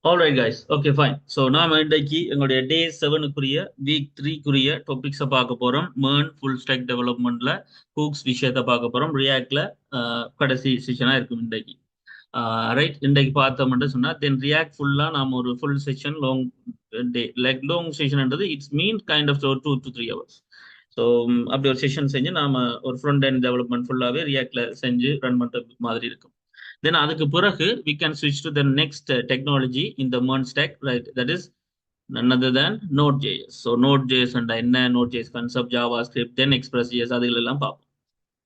Alright guys, okay fine. So நாம இன்றைக்கு எங்களுடைய டே 7க்குரிய வீக் 3க்குரிய டாபிக்ஸை பார்க்க போறோம். MERN ஃபுல் ஸ்டாக் டெவலப்மெண்ட்ல ஹூக்ஸ் விஷயத்தை பார்க்க போறோம். ரியாக்ட்ல கடைசி செஷனா இருக்கும் இன்றைக்கு. ரைட், இன்றைக்கு பார்த்தோம்னு சொன்னா தென் ரியாக்ட் ஃபுல்லா நாம ஒரு full session long day like long செஷன்ன்றது it's mean kind of 2 to 3 hours. So அப்படி ஒரு செஷன் செஞ்சு நாம ஒரு ஃப்ரண்ட் அண்ட் டெவலப்மெண்ட் ஃபுல்லாவே ரியாக்ட்ல செஞ்சு ரன் பண்ற மாதிரி இருக்கும். Then அதுக்கு பிறகு we can switch to the next technology in the MERN stack, right? That is none other than Node.js. So Node.js and என்ன Node.js concept, JavaScript, then Express.js அதுகள் எல்லாம் பார்ப்போம்.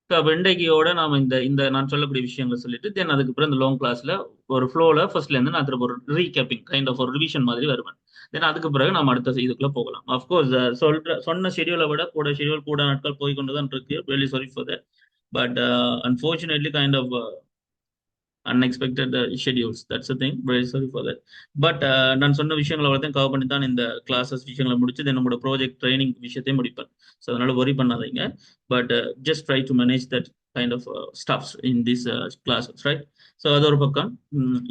ஸோ அப்போ இன்றைக்கியோட நாம இந்த இந்த நான் சொல்லக்கூடிய விஷயங்களை சொல்லிட்டு தென் அதுக்கப்புறம் இந்த லாங் கிளாஸ்ல ஒரு ஃப்ளோல ஃபர்ஸ்ட்ல இருந்து நான் திரும்ப ஒரு ரீகேப்பிங் கைண்ட் ஆஃப் ஒரு ரிவிஷன் மாதிரி வருவேன். தென் அதுக்கு பிறகு நம்ம அடுத்த இதுக்குள்ள போகலாம். அஃப்கோர்ஸ் சொன்ன ஷெடியூலை விட ஷெடியூல் கூட நாட்கள் போய் கொண்டு தான் இருக்கு. Really sorry for that. But unfortunately kind of unexpected schedules. That's the thing. Very sorry for that. But நான் சொன்ன விஷயங்களை வளர்த்தையும் கவர் பண்ணி தான் இந்த கிளாஸஸ் விஷயங்களை முடிச்சு தென் நம்மளோட ப்ராஜெக்ட் ட்ரைனிங் விஷயத்தையும் முடிப்பேன். ஸோ அதனால ஒரி பண்ணாதீங்க. But just try to manage that kind of staffs in this classes, right? So அது ஒரு பக்கம்.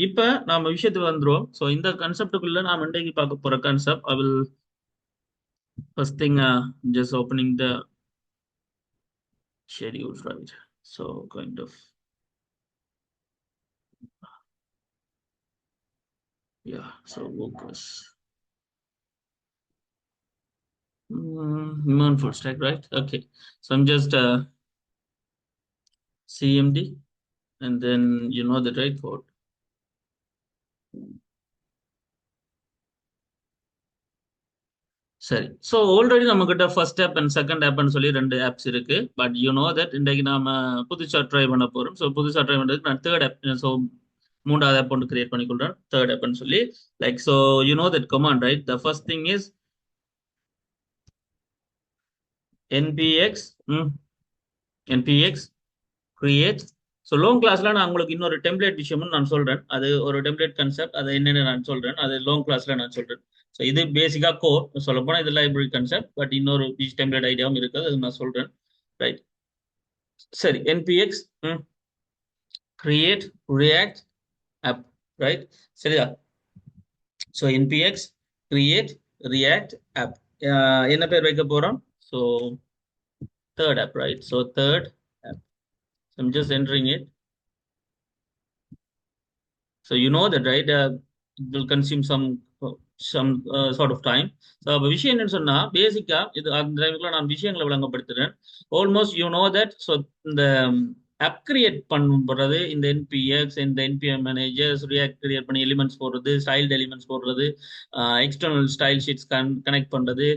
இப்போ நாம விஷயத்துக்கு வந்துருவோம். ஸோ இந்த கன்செப்டுக்குள்ள நாம் இன்றைக்கு பார்க்க போற concept I will first thing just opening the schedule, right? So kind of yeah, so focus. MERN full stack, right? Okay. So I'm just CMD and then you know the right code. சரி, so already நம்ம கிட்ட first off and second ஆப்னு சொல்லி 2 apps இருக்கு. But you know that இன்றைக்கு நாம புதுசா try பண்ண போறோம். ஸோ புதுசா ட்ரை பண்றதுக்கு நான் தேர்ட் ஆப், ஸோ 3வது ஆப் ஒன்று கிரியேட் பண்ணி கொள்றேன், தேர்ட் ஆப்னு சொல்லி. Like so you know that command, right? The first thing is npx npx create. So long கிளாஸ்ல நான் உங்களுக்கு இன்னொரு டெம்ப்ளேட் விஷயமும் நான் சொல்றேன். அது ஒரு டெம்ப்ளேட் கான்செப்ட், அது என்னென்ன நான் சொல்றேன், அது லாங் கிளாஸ்ல நான் சொல்றேன். ஸோ இது பேசிக்கா கோர் சொல்ல போனா இது லைப்ரரி கான்செப்ட். பட் இன்னொரு டெம்ப்ளேட் ஐடியாவும் இருக்குது, அது நான் சொல்றேன், ரைட்? சரி, npx create react app, right? சரியா? So npx create react app என்ன பேர் வைக்க போறோம்? So third app, right? So third app. So I'm just entering it. So you know that, right? It will consume some sort of time. So அப்ப விஷயம் என்னன்னு சொன்னா பேசிக்கா இது அந்த டைமுக்குள்ள நான் விஷயங்களை விளங்கப்படுத்துறேன். Almost you know that. So இந்த ஆப் கிரியேட் பண்ணுறது, இந்த என்பிஎக்ஸ், இந்த என்பிஎம் மேனேஜர்ஸ், ரியாக்ட் கிரியேட் பண்ணி எலிமெண்ட்ஸ் போடுறது, ஸ்டைல்டு எலிமெண்ட்ஸ் போடுறது, எக்ஸ்டர்னல் ஸ்டைல் ஷீட்ஸ் கனெக்ட் பண்ணுறது,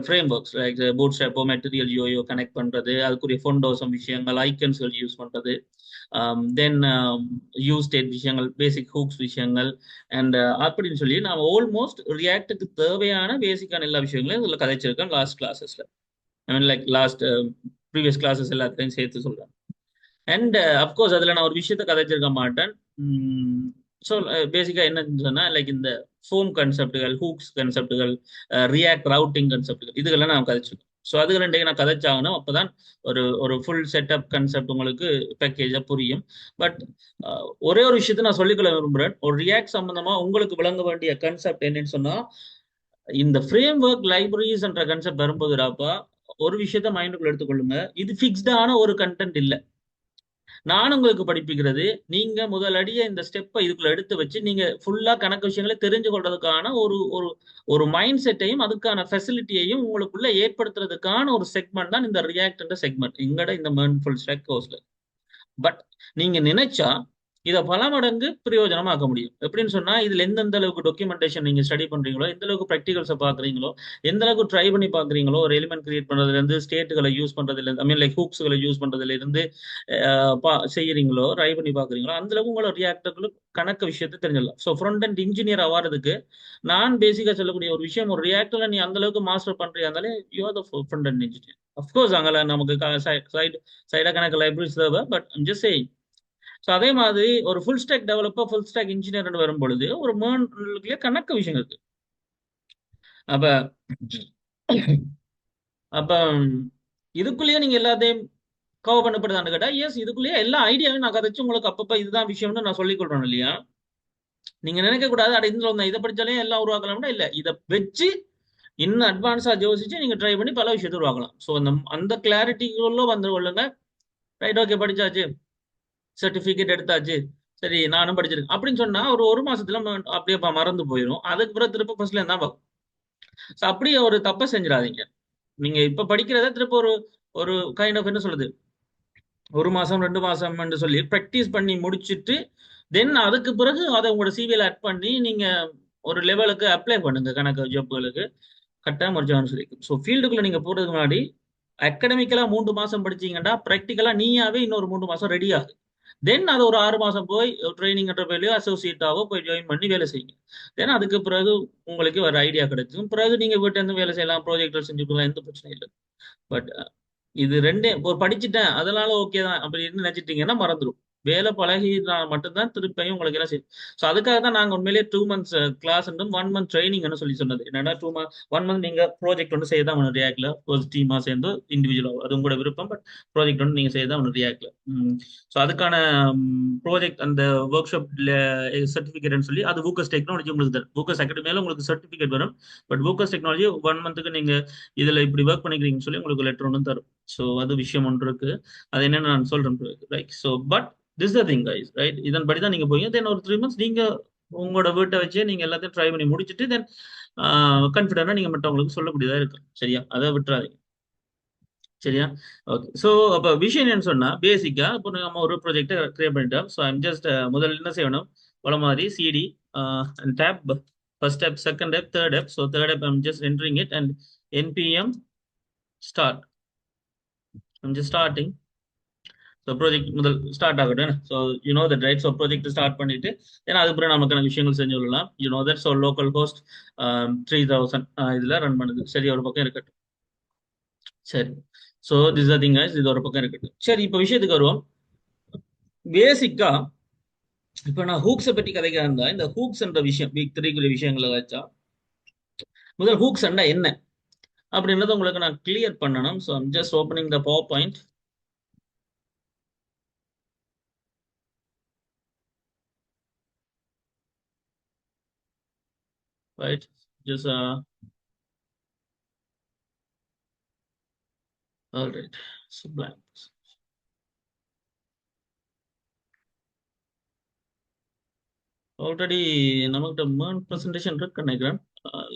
ஃப்ரேம் ஒர்க்ஸ் லைக் பூட் ஸ்ட்ராப்போ, மெட்டீரியல் யோயோ கனெக்ட் பண்ணுறது, அதுக்குரிய ஃபோண்டோசம் விஷயங்கள், ஐக்கன்ஸ்கள் யூஸ் பண்ணுறது, தென் யூஸ் ஸ்டேட் விஷயங்கள், பேசிக் ஹூக்ஸ் விஷயங்கள் அண்ட் அப்படின்னு சொல்லி நான் ஆல்மோஸ்ட் ரியாக்டுக்கு தேவையான பேசிக்கான எல்லா விஷயங்களையும் இதில் கதைச்சிருக்கேன் லாஸ்ட் கிளாஸஸ்ல. I mean like last previous classes எல்லாத்தையும் சேர்த்து சொல்றேன். அண்ட் அப்கோர்ஸ் அதில் நான் ஒரு விஷயத்த கதைச்சிருக்க மாட்டேன். ஸோ பேசிக்காக என்னன்னு சொன்னால் லைக் இந்த ஃபோம் கன்செப்டுகள், ஹூக்ஸ் கன்செப்டுகள், ரியாக்ட் ரவுட்டிங் கன்செப்டுகள், இதுக்கெல்லாம் நான் கதைச்சிருக்கேன். ஸோ அது ரெண்டையும் நான் கதைச்சாகணும். அப்போதான் ஒரு ஒரு ஃபுல் செட்டப் கன்செப்ட் உங்களுக்கு பேக்கேஜாக புரியும். பட் ஒரே ஒரு விஷயத்த நான் சொல்லிக்கொள்ள விரும்புகிறேன். ஒரு ரியாக்ட் சம்பந்தமா உங்களுக்கு விளங்க வேண்டிய கன்செப்ட் என்னன்னு சொன்னால், இந்த ஃப்ரேம் ஒர்க் லைப்ரரிஸ் என்ற கன்செப்ட் வரும்போதுடாப்பா ஒரு விஷயத்த மைண்டுக்குள்ள எடுத்துக்கொள்ளுங்க. இது ஃபிக்ஸ்டான ஒரு கண்டென்ட் இல்லை. நான் உங்களுக்கு படிப்பிக்கிறது, நீங்க முதலடிய இந்த ஸ்டெப்பை இதுக்குள்ள எடுத்து வச்சு நீங்க ஃபுல்லா கணக்கு விஷயங்களை தெரிஞ்சு கொள்றதுக்கான ஒரு ஒரு ஒரு மைண்ட் செட்டையும் அதுக்கான ஃபெசிலிட்டியையும் உங்களுக்குள்ள ஏற்படுத்துறதுக்கான ஒரு செக்மெண்ட் தான் இந்த ரியாக்ட் செக்மெண்ட் எங்கட இந்த MERN ஃபுல் ஸ்டாக் கோர்ஸ்ல. பட் நீங்க நினைச்சா இதை பல மடங்கு பிரயோஜனமாக்க முடியும். எப்படின்னு சொன்னா இதுல எந்தெந்த அளவுக்கு டாக்குமெண்டேஷன் நீங்க ஸ்டடி பண்றீங்களோ, எந்த அளவுக்கு ப்ராக்டிகல்ஸை பாக்குறீங்களோ, எந்த அளவுக்கு ட்ரை பண்ணி பாக்குறீங்களோ, ஒரு எலிமெண்ட் கிரியேட் பண்றதுல இருந்து, ஸ்டேட்டுகளை யூஸ் பண்றதுல இருந்து, ஐ மீன் லைக் ஹூக்ஸ்களை யூஸ் பண்றதுல இருந்து செய்யறீங்களோ, ட்ரை பண்ணி பாக்குறீங்களோ, அந்த அளவுக்கு உங்களோட ரியாக்டர்களுக்கு கணக்கு விஷயத்தை தெரிஞ்சிடலாம். ஸோ ஃப்ரண்ட் அண்ட் இன்ஜினியர் ஆகிறதுக்கு நான் பேசிக்கா சொல்லக்கூடிய ஒரு விஷயம், ஒரு ரியாக்டர்ல நீ அந்த அளவுக்கு மாஸ்டர் பண்றியா இருந்தாலே you are the front and engineer. Of course அங்கே நமக்கு சைடா கணக்கு லைப்ரரிஸ் தேவை. But just saying. ஸோ அதே மாதிரி ஒரு full stack developer, full stack engineer வரும் பொழுது ஒரு MERN கணக்கு விஷயம் இருக்கு. அப்ப அப்ப இதுக்குள்ளேயே நீங்க எல்லாத்தையும் கவர் பண்ணப்படுதான்னு கேட்டா எஸ், இதுக்குள்ளேயே எல்லா ஐடியாவையும் நான் கதைச்சு உங்களுக்கு அப்பப்ப இதுதான் விஷயம்னு நான் சொல்லிக் கொள்றேன் இல்லையா? நீங்க நினைக்க கூடாது அட இதுல ஒண்ணு இதை படிச்சாலே எல்லாம் உருவாக்கலாம்னா இல்ல. இதை வச்சு இன்னும் அட்வான்ஸா யோசிச்சு நீங்க ட்ரை பண்ணி பல விஷயத்தை உருவாக்கலாம். ஸோ அந்த அந்த கிளாரிட்டிக்குள்ள வந்து கொள்ளுங்க. ரைட், ஓகே, படிச்சாச்சு, சர்டிபிகேட் எடுத்தாச்சு, சரி நானும் படிச்சிருக்கேன் அப்படின்னு சொன்னா ஒரு மாசத்துல அப்படியே மறந்து போயிடும். அதுக்கு பிறகு திரும்ப ஃபர்ஸ்ட்ல இருந்தா பார்க்கும். ஸோ அப்படியே ஒரு தப்பை செஞ்சிடாதீங்க. நீங்க இப்ப படிக்கிறத திரும்ப ஒரு ஒரு கைண்ட் ஆஃப் என்ன சொல்லுது, ஒரு மாசம் 2 மாசம் சொல்லி ப்ராக்டிஸ் பண்ணி முடிச்சுட்டு தென் அதுக்கு பிறகு அதை உங்களோட சிவியில் ஆட் பண்ணி நீங்க ஒரு லெவலுக்கு அப்ளை பண்ணுங்க. கணக்கு ஜாப்புகளுக்கு கட்டாயம் ஒரு சான்ஸ் கிடைக்கும். ஸோ ஃபீல்டுக்குள்ள நீங்க போறதுக்கு முன்னாடி அகடமிக்கலா 3 மாசம் படிச்சீங்கன்னா ப்ராக்டிக்கலா நீயாவே இன்னொரு 3 மாசம் ரெடி ஆகுது. தென் அது ஒரு 6 மாசம் போய் ட்ரைனிங் பேர்லயோ அசோசியேட்டாவோ போய் ஜாயின் பண்ணி வேலை செய்யுங்க. தென் அதுக்கு பிறகு உங்களுக்கு ஒரு ஐடியா கிடைக்கும். பிறகு நீங்க வீட்டு இருந்து வேலை செய்யலாம், ப்ராஜெக்ட் செஞ்சுக்கலாம், எந்த பிரச்சனையும் இல்லை. பட் இது ரெண்டே ஒரு படிச்சுட்டேன் அதனால ஓகே தான் அப்படின்னு நினைச்சிட்டீங்கன்னா மறந்துடும். வேலை பழகி மட்டும்தான் திருப்பியும் உங்களுக்கு எல்லாம் செய்யும். ஸோ அதுக்காக தான் நாங்கள் உண்மையிலேயே 2 months கிளாஸ் 1 month ட்ரைனிங்னு சொல்லி சொன்னது. என்னன்னா 1 month நீங்க ப்ராஜெக்ட் ஒன்று செய்ய தான் ஒன்று ரியாக்ட்ல ஒரு டீமா சேர்ந்து இண்டிவிஜுவலாக அது உங்களோட விருப்பம். பட் ப்ராஜெக்ட் ஒன்று நீங்க செய்ய தான் ஒன்று ரியாக்ட்ல. ஸோ அதுக்கான ப்ராஜெக்ட் அந்த ஒர்க் ஷாப்ல சர்டிஃபிகேட்னு சொல்லி அது வூக்கஸ் டெக்னாலஜி உங்களுக்கு தரும். வூக்கஸ் அகாடமியில உங்களுக்கு சர்டிஃபிகேட் வரும். பட் வூக்கஸ் டெக்னாலஜி 1 monthக்கு நீங்க இதுல இப்படி ஒர்க் பண்ணிக்கிறீங்கன்னு சொல்லி உங்களுக்கு லெட்டர் ஒன்று தரும். ஸோ அது விஷயம் ஒன்று இருக்கு. அது என்னன்னு நான் சொல்றேன். Right, so but this the thing guys, right, இதன்படி தான் நீங்க போய் தென் ஒரு 3 months நீங்க உங்களோட வீட்டை வச்சே நீங்க எல்லாத்தையும் ட்ரை பண்ணி முடிச்சுட்டு தென் கான்ஃபிடண்டா நீங்க மற்றவங்களுக்கு சொல்லக்கூடியதா இருக்கு. சரியா, அதை விட்டுறாதீங்க. சரியா, ஓகே. ஸோ அப்போ விஷயம் என்னன்னு சொன்னா பேசிக்கா இப்போ நம்ம ஒரு ப்ராஜெக்டை கிரியேட் பண்ணிட்டோம். ஸோ ஐம் ஜஸ்ட் முதல்ல என்ன செய்யணும், போல மாதிரி CD tab, first tab, second tab, third tab. So third tab I'm just entering it and npm start. I'm just starting. So project முதல் ஸ்டார்ட் ஆகட்டும். So you know that right. So project start பண்ணிட்டு ஏன்னா அதுக்கப்புறம் நமக்கான விஷயங்கள் செஞ்சு கொள்ளலாம். You know that. So local host 3000 இதில் ரன் பண்ணுது. சரி, ஒரு பக்கம் இருக்கட்டும். சரி, ஸோ திஸ் த திங் இது ஒரு பக்கம் இருக்கட்டும். சரி, இப்போ விஷயத்துக்கு வருவோம். பேசிக்கா இப்போ நான் ஹூக்ஸை பற்றி கதைக்க இருந்தா இந்த ஹூக்ஸ் என்ற விஷயம் வீக் 3 விஷயங்களை வச்சா முதல் ஹூக்ஸ் என்ன அப்படின்றத உங்களுக்கு நான் கிளியர் பண்ணணும். So I'm just opening the power point. Right, just all right, so blank. Already நமக்கு MERN presentation இருக்கு நினைக்கிறேன்.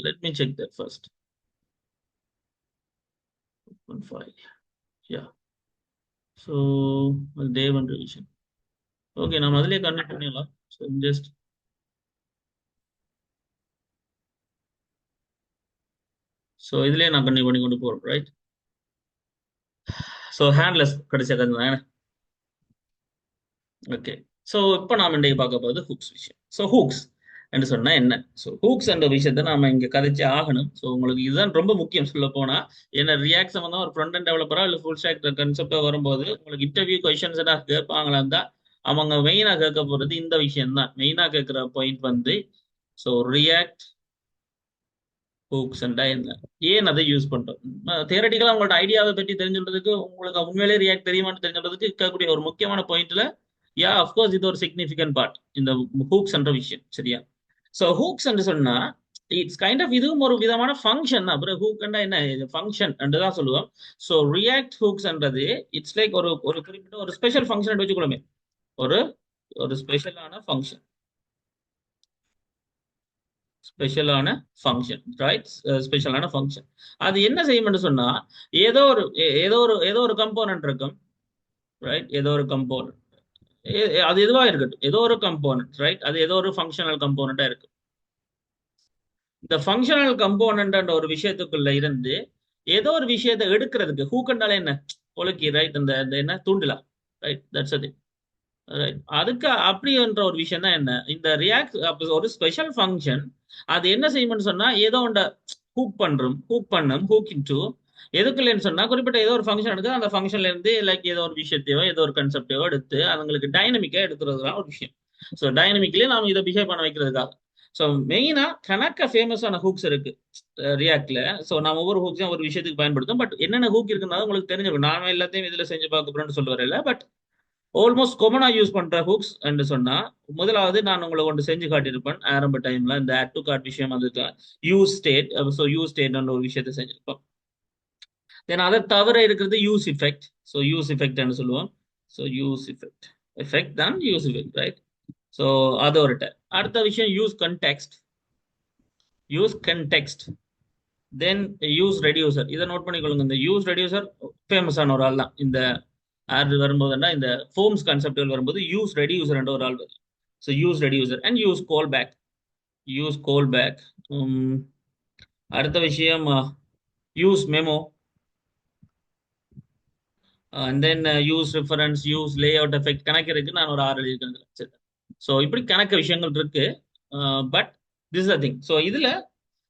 Let me check that first. 1.5, yeah. So day 1 revision. Okay, நம்ம அதிலே கனெக்ட் பண்ணிடலாம். So just so இதிலே நான் connect பண்ணி கொண்டு போறோம். ரைட், ஸோ ஹேண்ட்லெஸ் கடைசியாக கற்றுதான். ஓகே, ஸோ இப்போ நாம் இன்றைக்கு பார்க்க போகிறது ஹூக்ஸ் விஷயம். ஸோ ஹூக்ஸ் என்று சொன்னா என்ன? ஸோ ஹூக்ஸ் என்ற விஷயத்தை நாம இங்க கதைச்சு ஆகணும். ஸோ உங்களுக்கு இதுதான் ரொம்ப முக்கியம். சொல்ல போனா என்ன ரியாக்ட் சம்பந்தம் ஒரு ஃப்ரண்ட் அண்ட் டெவலப்பரா இல்லை ஃபுல் ஸ்டாக் கன்செப்டா வரும்போது உங்களுக்கு இன்டர்வியூ கொஸ்டின்ஸ் என்ன கேட்பாங்களா இருந்தா அவங்க மெயினா கேட்க போறது இந்த விஷயம் தான். மெயினா கேட்கிற பாயிண்ட் வந்து ஸோ ரியாக்ட் ஹூக்ஸ் என்ன, ஏன் அதை யூஸ் பண்றோம். தியரட்டிக்கலா உங்களோட ஐடியாவை பற்றி தெரிஞ்சுக்கிறதுக்கு உங்களுக்கு உண்மையிலே ரியாக்ட் தெரியுமான்னு தெரிஞ்சுக்கிறதுக்கு இருக்கக்கூடிய ஒரு முக்கியமான பாயிண்ட்ல யா அஃப்கோர்ஸ் இது ஒரு சிக்னிஃபிகன்ட் பார்ட் இந்த ஹூக்ஸ் என்ற விஷயம். சரியா, ஸோ ஹூக்ஸ் என்று சொன்னா இட்ஸ் கைண்ட் ஆஃப் இதுவும் ஒரு விதமான ஃபங்க்ஷன் தான். அப்புறம் ஹூக்னா என்ன, ஃபங்க்ஷன் என்று தான் சொல்லுவோம். ஸோ ரியாக்ட் ஹூக்ஸ்ன்றது இட்ஸ் லைக் ஒரு ஒரு குறிப்பிட்ட ஒரு ஸ்பெஷல் ஃபங்க்ஷன் வச்சுக்கொள்ளுமே, ஒரு ஒரு ஸ்பெஷலான ஃபங்க்ஷன், ஸ்பெஷலான ஃபங்க்ஷன். ரைட், ஸ்பெஷலான ஃபங்க்ஷன். அது என்ன செய்யும்னு சொன்னா ஏதோ ஒரு கம்போனன்ட் இருக்கும். ரைட், ஏதோ ஒரு கம்போனன்ட், அது எதுவா இருக்கட்டும், ஏதோ ஒரு கம்போனன்ட். ரைட், அது ஏதோ ஒரு ஃபங்க்ஷனல் கம்போனண்டா இருக்கு. இந்த ஃபங்க்ஷனல் கம்போனன்ட் ஒரு விஷயத்துக்குள்ள இருந்து ஏதோ ஒரு விஷயத்தை எடுக்கிறதுக்கு ஹூக்கண்டால என்ன ஒழுக்கி. ரைட், அந்த என்ன தூண்டலா. ரைட், தட்ஸ் அது. ரைட், அதுக்கு அப்படின்ற ஒரு விஷயம் தான் என்ன இந்த ரியாக்ட் ஒரு ஸ்பெஷல் ஃபங்க்ஷன். அது என்ன செய்யும்னு சொன்னா ஏதோ ஒன்றை ஹூக் இன்டு எதுக்குள்ளேன்னு சொன்னா குறிப்பிட்ட ஏதோ ஒரு ஃபங்க்ஷன் எடுத்து அந்த ஃபங்க்ஷன்ல இருந்து லைக் ஏதோ ஒரு விஷயத்தையோ ஏதோ ஒரு கன்செப்டையோ எடுத்து அதுங்களுக்கு டைனமிக்கா எடுத்துறதுதான் ஒரு விஷயம். ஸோ டைனமிக்லயே நாம இதை பிஹேவ் பண்ண வைக்கிறதுக்காக. ஸோ மெயினா கணக்க ஃபேமஸான ஹூக்ஸ் இருக்கு ரியாக்ட்ல. ஸோ நம்ம ஒவ்வொரு ஹூக்ஸையும் ஒரு விஷயத்துக்கு பயன்படுத்தும். பட் என்னென்ன ஹூக் இருக்குன்னா உங்களுக்கு தெரிஞ்சிருக்கும். நானும் எல்லாத்தையும் இதுல செஞ்சு பார்க்க போறேன்னு சொல்ல வரல. பட் ஆல்மோஸ்ட் காமனா யூஸ் பண்ற ஹூக்ஸ் என்று சொன்னா, முதலாவது நான் உங்களை கொண்டு செஞ்சு காட்டியிருப்பேன் ஆரம்ப டைம்ல இந்த ஆட் டு கார்ட் விஷயம் வந்துட்டு use state. So use state ஒரு விஷயத்தை செஞ்சிருப்போம். தென் அதை தவிர இருக்கிறது யூஸ் இஃபெக்ட். ஸோ யூஸ் இஃபெக்ட்னு சொல்லுவோம். ஸோ யூஸ் இஃபெக்ட் எஃபெக்ட் தான் யூஸ் இஃபெக்ட், ரைட்? ஸோ அது ஒரு அடுத்த விஷயம் use context. Use context then use reducer. இதை நோட் பண்ணிக்கொள்ளுங்க. இந்த யூஸ் ரெடியூசர் ஃபேமஸான ஒரு ஆள் தான். இந்த ஆட் வரும்போதுன்னா இந்த ஃபோம்ஸ் கான்செப்டுகள் வரும்போது யூஸ் ரெடியூசர் என்ற ஒரு ஆள் வரும். So use reducer and use callback. Use callback. அடுத்த விஷயம் use memo and then use reference, use layout effect. கணக்கு இருக்கு, நான் ஒரு 6 எழுதியிருக்கேன். ஸோ இப்படி கணக்கு விஷயங்கள் இருக்கு. But this is the thing. So இதுல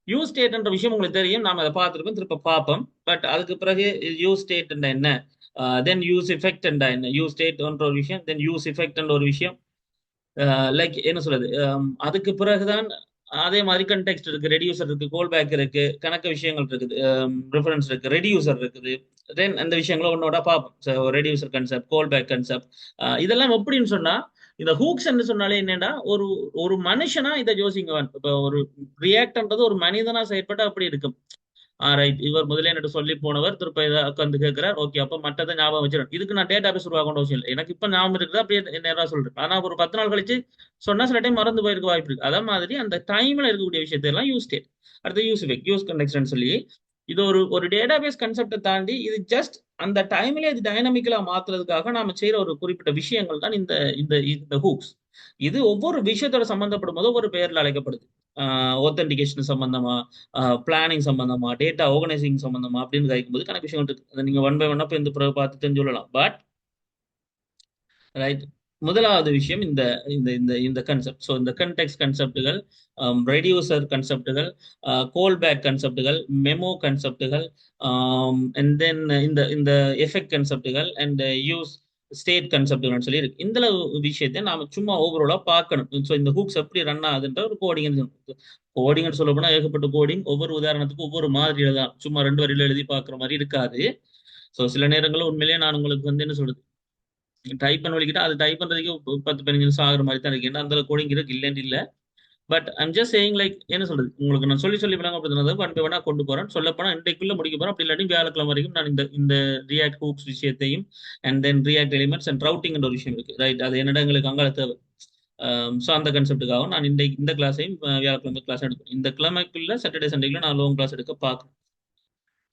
யூஸ் ஸ்டேட்ன்ற விஷயம் உங்களுக்கு தெரியும், நாம அதை பார்த்துருக்கோம், திருப்ப பார்ப்போம். பட் அதுக்கு பிறகு யூஸ் ஸ்டேட் என்ன, தென் யூஸ் எஃபெக்ட் என்ன, யூஸ் ஸ்டேட் ஒரு விஷயம், தென் யூஸ் எஃபெக்ட் ஒரு விஷயம். லைக் என்ன சொல்றது, அதுக்கு பிறகுதான் அதே மாதிரி கண்டெக்ஸ்ட் இருக்கு, ரெடியூசர் இருக்கு, கோல் பேக் இருக்கு, கணக்கு விஷயங்கள் இருக்குது, ரெஃபரன்ஸ் இருக்கு, ரெடியூசர் இருக்குது. தென் அந்த விஷயங்களும் ஒன்னோட பார்ப்போம். ரெடியூசர் கன்செப்ட், கோல் பேக் கன்செப்ட், இதெல்லாம் எப்படின்னு சொன்னா, இந்த ஹூக்ஸ் சொன்னாலே என்னன்னா, ஒரு ஒரு மனுஷனா இதை யோசிங்க. இப்போ ஒரு ரியாக்ட்ன்றது ஒரு மனிதனா செயற்பட்டா அப்படி இருக்கும். ரைட், இவர் முதல்ல என்னட்டு சொல்லி போனவர் திருப்ப இதை உட்காந்து கேட்கிறார். ஓகே, அப்ப மற்றதை ஞாபகம் வச்சிடும். இதுக்கு நான் டேட்டா பேஸ் உருவாக்க அவசியம் இல்லை. எனக்கு இப்ப ஞாபகம் இருக்குது, அப்படியே நேரா சொல்றேன். ஆனா ஒரு 10 நாள் கழிச்சு சொன்னா சில டைம் மறந்து போயிருக்க வாய்ப்பு இருக்கு. அதே மாதிரி அந்த டைம்ல இருக்கக்கூடிய விஷயத்தெல்லாம் யூஸ் ஸ்டேட், அடுத்து யூஸ் இஃபெக்ட், யூஸ் கண்டெக்ஸ்ட்னு சொல்லி இது ஒரு டேட்டா பேஸ் கன்செப்டை தாண்டி இது ஜஸ்ட் அந்த டைம்ல இது டைனமிக்கலா மாத்துறதுக்காக நாம செய்யற ஒரு குறிப்பிட்ட விஷயங்கள் தான் இந்த இந்த இந்த ஹூக்ஸ். இது ஒவ்வொரு விஷயத்தோட சம்பந்தப்படும் போது ஒவ்வொரு பெயர்ல அழைக்கப்படுது. ஒத்தன்டிகேஷன் சம்பந்தமா, பிளானிங் சம்பந்தமா, டேட்டா ஆர்கனைசிங் சம்பந்தமா அப்படின்னு கேட்கும்போது கணக்கு விஷயங்கள் இருக்கு. அதை நீங்க ஒன் பை ஒன்னா இந்த பிறகு பார்த்து தெரிஞ்சு சொல்லலாம். பட் ரைட், முதலாவது விஷயம் இந்த இந்த இந்த இந்த கன்செப்ட். ஸோ இந்த கன்டெக்ஸ்ட் கன்செப்டுகள், ரெடியூசர் கன்செப்டுகள், கோல் பேக் கன்செப்டுகள், மெமோ கன்செப்டுகள், அண்ட் தென் இந்த இந்த எஃபெக்ட் கன்செப்டுகள் அண்ட் யூஸ் ஸ்டேட் கன்செப்டுகள்னு சொல்லி இருக்கு. இந்த விஷயத்தை நாம சும்மா ஓவராலா பார்க்கணும். ஸோ இந்த ஹூக்ஸ் எப்படி ரன் ஆகுதுன்ற ஒரு கோடிங்னு சொல்ல போனா ஏகப்பட்ட கோடிங். ஒவ்வொரு உதாரணத்துக்கும் ஒவ்வொரு மாதிரி எழுதலாம். சும்மா 2 வரியில எழுதி பார்க்குற மாதிரி இருக்காது. ஸோ சில நேரங்களில் உண்மையிலேயே நான் உங்களுக்கு என்ன சொல்றது, டைப் பண்ண வலிக்கிட்டா அது டைப் பண்றதுக்கு 10-15 நிமிஷம் ஆகுற மாதிரி தான் இருக்கு. ஏன்னா அந்த கோடிங் இருக்கு, இல்லைன்னு இல்லை. But I'm just saying like என்ன சொல்றது, உங்களுக்கு நான் சொல்லி விளங்கப்படுத்தினது ஒன் பை ஒன்னா கொண்டு போறேன். சொல்ல போனா இன்றைக்குள்ள முடிக்க போறேன். அப்படி இல்லாட்டி வியாழக்கிழமை வரைக்கும் நான் இந்த இந்த ரியாக்ட் ஹூக்ஸ் விஷயத்தையும் and then react elements and routing ஒரு விஷயம் இருக்கு, ரைட்? அது என்னடா எங்களுக்கு அங்கால தேவை. ஸோ அந்த கன்செப்டுக்காக நான் இந்த கிளாஸையும் வியாழக்கிழமை கிளாஸ் எடுப்பேன். இந்த கிழமைக்குள்ள சாட்டர்டே சண்டேக்குள்ள நான் லாங் கிளாஸ் எடுக்க பார்க்கணும்.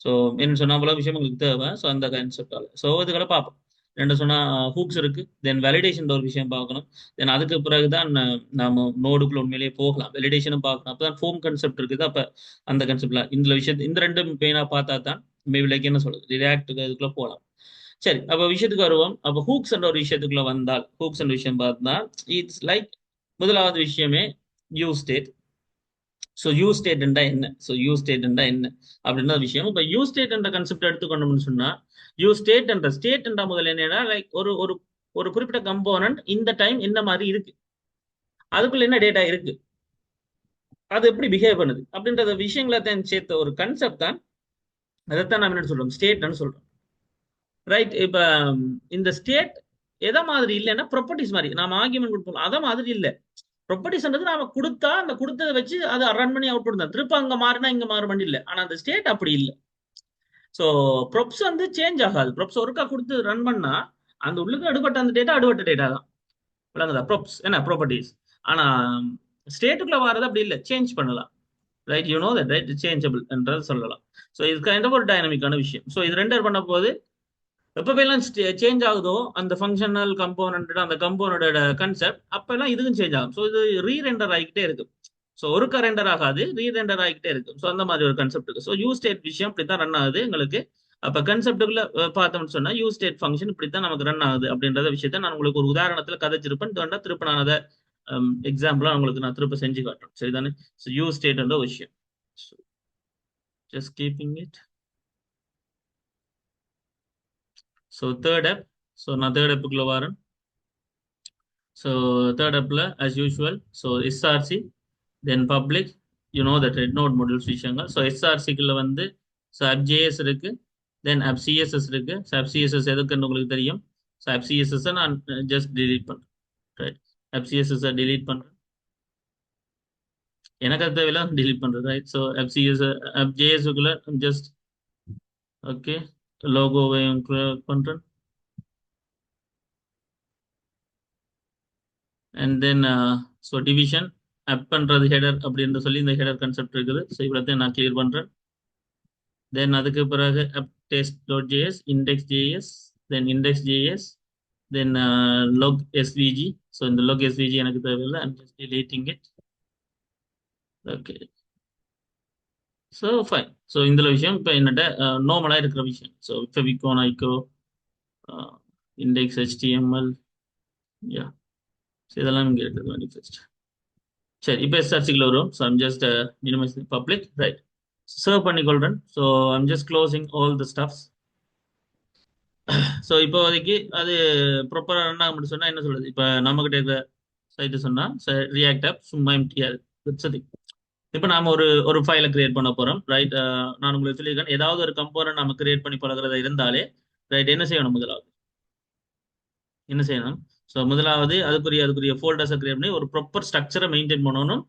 ஸோ என்ன சொன்னா அவ்வளோ விஷயம் உங்களுக்கு தேவை. ஸோ அந்த கான்செப்டால ஸோ இதுகளை பார்ப்போம். ரெண்டு சொன்னா ஹூக்ஸ் இருக்கு, தென் வேலிடேஷன் ஒரு விஷயம் பார்க்கணும். தென் அதுக்கு பிறகுதான் நாம நோடுக்குள்ள உண்மையிலேயே போகலாம், வேலிடேஷனும் பார்க்கணும். அப்பதான் ஃபோம் கன்செப்ட் இருக்குது. அப்ப அந்த கன்செப்ட்ல இந்த விஷயத்து இந்த ரெண்டும் மெயினா பார்த்தா தான் மேபி லைக் என்ன சொல்றது, ரியாக்டுக்கு இதுக்குள்ள போகலாம். சரி, அப்ப விஷயத்துக்கு வருவோம். அப்ப ஹூக்ஸ் என்ற ஒரு விஷயத்துக்குள்ள வந்தால், ஹூக்ஸ் என்ற விஷயம் பார்த்தா இட்ஸ் லைக் முதலாவது விஷயமே use state. So use state என்ன, ஸோ யூ ஸ்டேட் என்ன அப்படின்ற விஷயம். இப்போ யூ ஸ்டேட் என்ற கன்செப்ட் எடுத்துக்கொண்டோம்னு சொன்னா, யூ ஸ்டேட் என்ற முதல்ல என்னன்னா, லைக் ஒரு ஒரு ஒரு குறிப்பிட்ட கம்போனன்ட் இந்த டைம் என்ன மாதிரி இருக்கு, அதுக்குள்ள என்ன டேட்டா இருக்கு, அது எப்படி பிஹேவ் பண்ணுது அப்படின்ற விஷயங்களை தான் சேர்த்த ஒரு கன்செப்ட் தான். அதைத்தான் நம்ம என்ன சொல்றோம், ஸ்டேட்னு சொல்றோம், ரைட்? இப்ப இந்த ஸ்டேட் எதை மாதிரி இல்லைன்னா ப்ராப்பர்ட்டிஸ் மாதிரி நாம ஆர்குமெண்ட் கொடுப்போம், அதை மாதிரி இல்லை. ப்ராப்பர்ட்டிஸ்ன்றது நாம கொடுத்தா அந்த கொடுத்ததை வச்சு அதை ரன் பண்ணி அவுட் தான், திருப்ப அங்க மாறினா இங்க மாற பண்ணி இல்லை. ஆனா அந்த ஸ்டேட் அப்படி இல்லை. ஸோ ப்ரொப்ஸ் சேஞ்ச் ஆகாது. ப்ரொப்ஸ் ஒருக்கா கொடுத்து ரன் பண்ணா அந்த உள்ளுக்கு அடுபட்ட அந்த டேட்டா அடுபட்ட டேட்டா தான் விளங்குதா, ப்ரொப்ஸ் என்ன ப்ராப்பர்ட்டிஸ். ஆனா ஸ்டேட்டுக்குள்ள வரது அப்படி இல்லை, சேஞ்ச் பண்ணலாம், right? You know that, right? Changeable என்றது சொல்லலாம். ஸோ இது கைண்ட் ஒரு டைனமிக்கான விஷயம். ஸோ இது ரெண்டர் பண்ண போது எப்பெல்லாம் சேஞ்ச் ஆகுதோ அந்த ஃபங்க்ஷனல் கம்போனன்ட், அந்த கம்போனோட கன்செப்ட், அப்பெல்லாம் இதுக்கும் சேஞ்ச் ஆகும். ஸோ இது ரீரெண்டர் ஆகிக்கிட்டே இருக்கு. ஸோ ஒரு ரெண்டர் ஆகாது, ரீரெண்டர் ஆகிக்கிட்டே இருக்கு. ஸோ அந்த மாதிரி ஒரு கன்செப்ட் இருக்கு. ஸோ யூ ஸ்டேட் விஷயம் இப்படித்தான் ரன் ஆகுது எங்களுக்கு. அப்ப கன்செப்டுக்குள்ள பார்த்தோம்னு சொன்னா யூ ஸ்டேட் ஃபங்க்ஷன் இப்படித்தான் நமக்கு ரன் ஆகுது அப்படின்றத விஷயத்த நான் உங்களுக்கு ஒரு உதாரணத்துல கதைச்சிருப்பேன். திருப்ப நான் அதை எக்ஸாம்பிளா உங்களுக்கு நான் திருப்ப செஞ்சு காட்டுறேன், சரிதானே? ஸோ யூ ஸ்டேட் என்ற விஷயம். Just keeping it. So third app. So நான் தேர்ட் ஆப்புக்குள்ள வரேன். ஸோ தேர்ட் ஆப்ல as usual, so SRC, then public, you know that red node modules விஷயங்கள். ஸோ எஸ்ஆர்சிக்குள்ள ஸோ அப்ஜேஎஸ் இருக்கு, தென் அப்சிஎஸ்எஸ் இருக்கு. ஸோ அப்சிஎஸ்எஸ் எதுக்குன்னு உங்களுக்கு தெரியும், ஸோ FCSS நான் ஜஸ்ட் delete பண்றேன், ரைட்? FCSS delete பண்றேன், எனக்கு அது தேவையில்ல, delete பண்றேன், ரைட்? ஸோ FJS-க்குள்ள ஜஸ்ட் ஓகே லோகோவையும் பண்றேன். அண்ட் தென் ஸோ டிவிஷன் அப் பண்றது ஹெடர் அப்படின்னு சொல்லி இந்த ஹெடர் கான்செப்ட் இருக்குது. ஸோ இவ்வளோத்தையும் நான் கிளியர் பண்றேன். தென் அதுக்கு பிறகு app test dot JS, index JS, then index JS, then log svg. So இந்த log svg எனக்கு தேவையில்லை, I'm just deleting it. Okay, so fine. So இந்த விஷயம் இப்போ என்னட்ட நார்மலாக இருக்கிற விஷயம். So favicon ico index HTML, yeah, so இதெல்லாம் இங்கே இருக்குது மேனிஃபெஸ்ட். சரி, இப்போ சர்ச்சுக்குள்ள வரும். So I'm just minimize public, right? Serve பண்ணிக்கொள்றேன். So I'm just closing all the stubs. So இப்போதைக்கு அது ப்ராப்பராக ரன் ஆக முடியும் சொன்னால் என்ன சொல்றது, இப்போ நம்மகிட்ட இருக்கிற சைட்டு சொன்னால் ரியாக்ட் ஆப் சும்மா எம்டிஆர் சரி. இப்போ நாம ஒரு ஃபைலை கிரியேட் பண்ண போகிறோம், ரைட்? நான் உங்களுக்கு சொல்லியிருக்கேன், ஏதாவது ஒரு கம்போனன்ட் நம்ம கிரியேட் பண்ணி பழகிறதா இருந்தாலே, ரைட், என்ன செய்யணும்? முதலாவது என்ன செய்யணும்? ஸோ முதலாவது அதுக்குரிய ஃபோல்டர்ஸை கிரியேட் பண்ணி ஒரு ப்ராப்பர் ஸ்ட்ரக்சரை மெயின்டைன் பண்ணணும்.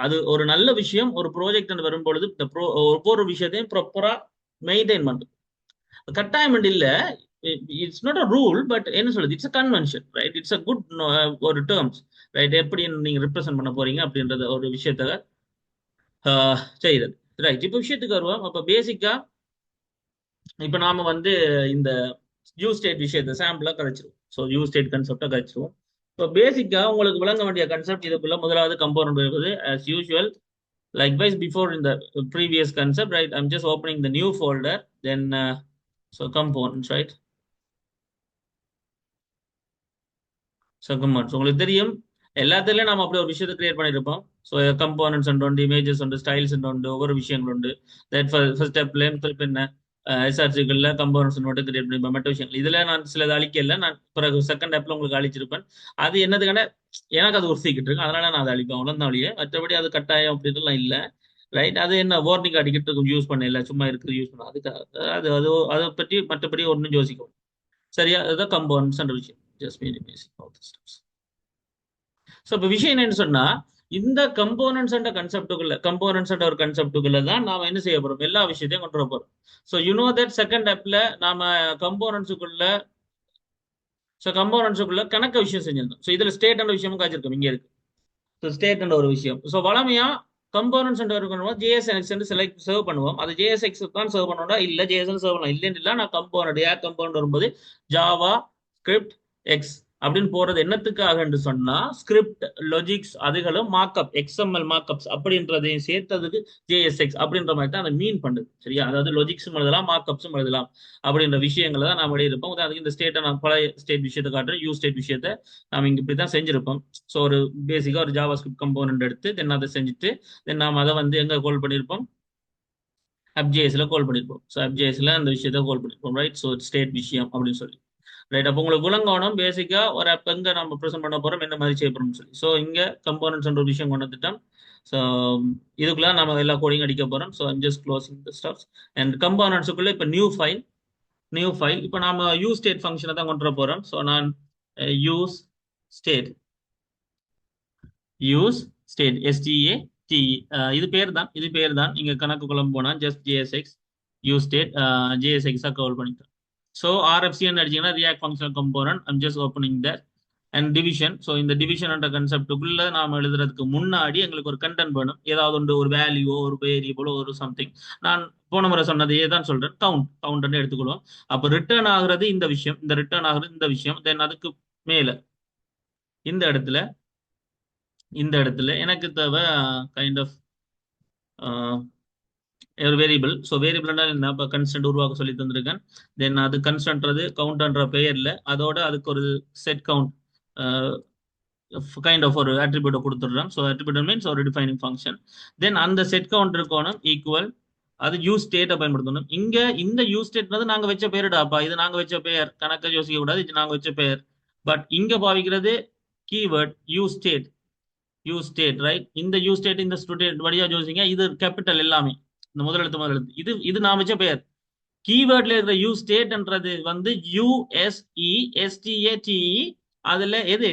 அது ஒரு நல்ல விஷயம். ஒரு ப்ராஜெக்ட் வரும்பொழுது இந்த ஒவ்வொரு விஷயத்தையும் ப்ராப்பரா மெயின்டைன் பண்ணுறது கட்டாயம் இல்லை. It's not a rule, but என்ன சொல்றது, it's a convention, right? It's a good ஒரு டேர்ம்ஸ், ரைட்? எப்படி நீங்க ரிப்ரசென்ட் பண்ண போறீங்க அப்படின்றத ஒரு விஷயத்த செய்யுது, ரைட்? இப்போ விஷயத்துக்கு வருவோம். அப்போ பேசிக்கா இப்போ நாம இந்த யூ ஸ்டேட் விஷயத்தை சாம்பிளா கழிச்சிருவோம். ஸோ யூ ஸ்டேட் கன்செப்டா கழிச்சிருவோம். இப்போ பேசிக்கா உங்களுக்கு விளங்க வேண்டிய கன்செப்ட் இதுக்குள்ள முதலாவது கம்போனன்ட் இருக்குது. as usual, likewise before in the previous concept, right? I'm just opening the new folder, then so components, right? So components உங்களுக்கு தெரியும், எல்லாத்துலயும் நாம அப்படி ஒரு விஷயத்தை கிரியேட் பண்ணிருப்போம். ஸோ கம்போனன்ட்ஸ் உண்டு, இமேஜஸ் உண்டு, ஸ்டைல்ஸ் உண்டு, ஒவ்வொரு விஷயங்கள் உண்டு. தட் ஃபர்ஸ்ட் ஸ்டெப்ல திருப்பி என்ன எஸ்ஆர்சிகளில் கம்போனன்ட்ஸ் மட்டும் கிரியேட் பண்ணிருப்பேன். மற்ற விஷயங்கள் இதுல நான் சிலது அழிக்கல, நான் பிறகு செகண்ட் ஸ்டெப்ல உங்களுக்கு அழிச்சிருப்பேன். அது என்னதுக்கான எனக்கு அது ஒரு சீக்கிரம் இருக்கு, அதனால நான் அதை அழிப்பேன், அவ்வளோதான் வழியே. மற்றபடி அது கட்டாயம் அப்படின்லாம் இல்லை, ரைட்? அது என்ன வார்னிங் அடிக்கிறதுக்கு யூஸ் பண்ணல, சும்மா இருக்குது யூஸ் பண்ண, அதுக்காக அது அது அதை பற்றி மற்றபடி ஒன்றும் யோசிக்கும். சரியா? அதுதான் கம்போனன்ட்ஸ் என்ற விஷயம். Just minimising all the steps. So இப்போ விஷயம் என்னன்னு சொன்னா, இந்த கம்போனன்ட்ஸ் அண்ட் கம்போனன்ட்ஸ் அண்ட் ஒரு கன்செப்டுக்குள்ள தான் நாம என்ன செய்ய போறோம், எல்லா விஷயத்தையும் கொண்டு வர போறோம். So you know that second ஆப்ல நாம கம்போனன்ட்ஸுக்குள்ள கணக்க விஷயம் செஞ்சிருந்தோம். ஸோ இதுல ஸ்டேட் அண்ட் விஷயமும் காய்ச்சிருக்கோம், இங்க இருக்கு. ஸோ ஸ்டேட் அண்ட் ஒரு விஷயம். ஸோ வளமையா components and JSX select serve பண்ணுவோம். அது ஜேஎஸ்எக்ஸ் தான் சர்வ் பண்ணோம்னா இல்ல ஜேஎஸ்என் சர்வ் பண்ணலாம், இல்லைன்னு இல்லை. நான் கம்போனன்ட் ஏர் கம்போனன்ட் வரும்போது ஜாவா ஸ்கிரிப்ட் எக்ஸ் அப்படின்னு போறது என்னத்துக்காக என்று சொன்னா, script logics அதுகளும் markup XML markups அப்படின்றதையும் சேர்த்ததுக்கு ஜேஎஸ்எக்ஸ் அப்படின்ற மாதிரி தான் அதை மீன் பண்ணுது. சரியா? அதாவது லாஜிக்ஸும் எழுதலாம், மார்க்அப்ஸும் எழுதலாம் அப்படின்ற விஷயங்களை தான் நாம இருப்போம். அதுக்கு இந்த ஸ்டேட்டை நான் பழைய ஸ்டேட் விஷயத்தை காட்டுறேன், யூ ஸ்டேட் விஷயத்தை நாம இங்க இப்படிதான் செஞ்சிருப்போம். ஸோ ஒரு பேசிக்கா ஒரு ஜாவா ஸ்கிரிப்ட் கம்போனன்ட் எடுத்து தென் அதை செஞ்சுட்டு தென் நாம அதை எங்க கால் பண்ணியிருப்போம், அப்ஜேஎஸ்ல கால் பண்ணியிருப்போம். ஸோ அப்ஜேஎஸ்ல அந்த விஷயத்தை கால் பண்ணியிருப்போம், ரைட்? ஸோ ஸ்டேட் விஷயம் அப்படின்னு சொல்லி, ரைட்? அப்போ உங்களுக்கு விளங்கணும் பேசிக்கா ஒரு ஆப் எங்க நம்ம ப்ரெசென்ட் பண்ண போறோம், என்ன மாதிரி செய்ய போறோம்னு சொல்லி. ஸோ இங்க கம்போனன்ட்ஸ் ஒரு விஷயம் கொண்டு வந்துட்டோம். ஸோ இதுக்குள்ள நம்ம எல்லா கோடிங் அடிக்க போறோம். So I'm just closing the stubs and கம்போனன்ட்ஸுக்குள்ள இப்போ நியூ ஃபைல் இப்போ நாம யூஸ் ஸ்டேட் ஃபங்க்ஷனை தான் கொண்டு வர போறோம். ஸோ நான் யூஸ் ஸ்டேட் STATE, இது பேர் தான் இங்க கணக்கு குழம்பு போனா just JSX use state JSX call பண்ணிட்டோம். ஸோ RFCன்னு அடிச்சீங்கன்னா react functional component. I'm just opening that and division. So இந்த டிவிஷன் என்ற கன்செப்டுக்குள்ள நாம எழுதுறதுக்கு முன்னாடி எங்களுக்கு ஒரு கண்டென்ட் வேணும். ஏதாவது ஒரு வேல்யூ, ஒரு வேரியபிளோ, ஒரு சம்திங். நான் போன முறை சொன்னதையே தான் சொல்றேன், கவுண்ட் எடுத்துக்கொள்வோம். அப்போ ரிட்டர்ன் ஆகுறது இந்த விஷயம், ரிட்டர்ன் ஆகுறது இந்த விஷயம். தென் அதுக்கு மேல இந்த இடத்துல எனக்கு தேவை கைண்ட் ஆஃப் ஒரு வேரியபிள். ஸோ வேரியபிள்னா என்ன, இப்போ கன்ஸ்டன்ட் உருவாக்க சொல்லி தந்திருக்கேன். தென் அது கன்ஸ்டன்ட்றது கவுண்ட்ன்ற பெயர்ல அதோட அதுக்கு ஒரு செட் கவுண்ட் கைண்ட் ஆஃப் ஒரு அட்ரிபியூட்டை கொடுத்துடுறோம். ஸோ அட்ரிபியூட் மீன்ஸ் ஒரு டிஃபைனிங் ஃபங்க்ஷன். தென் அந்த செட் கவுண்ட் இருக்கணும் ஈக்குவல் அது யூஸ் ஸ்டேட்டை பயன்படுத்தணும். இங்க இந்த யூஸ் ஸ்டேட்ன்றது நாங்க வச்ச பேருடாப்பா, இது நாங்க வச்ச பெயர், கணக்கை யோசிக்க கூடாது, இது நாங்க வச்ச பெயர். பட் இங்க பாவிக்கிறது கீவேர்ட் யூஸ் ஸ்டேட், ரைட்? இந்த யூஸ் ஸ்டேட் இந்த ஸ்டூடெண்ட் வழியா யோசிங்க, இது கேபிட்டல் எல்லாமே இந்த முதலெழுத்து இது நான் வச்ச பெயர். கீவேர்ட்ல இருக்கிற யூ ஸ்டேட்ன்றது வந்து USESTATE. அதுல எது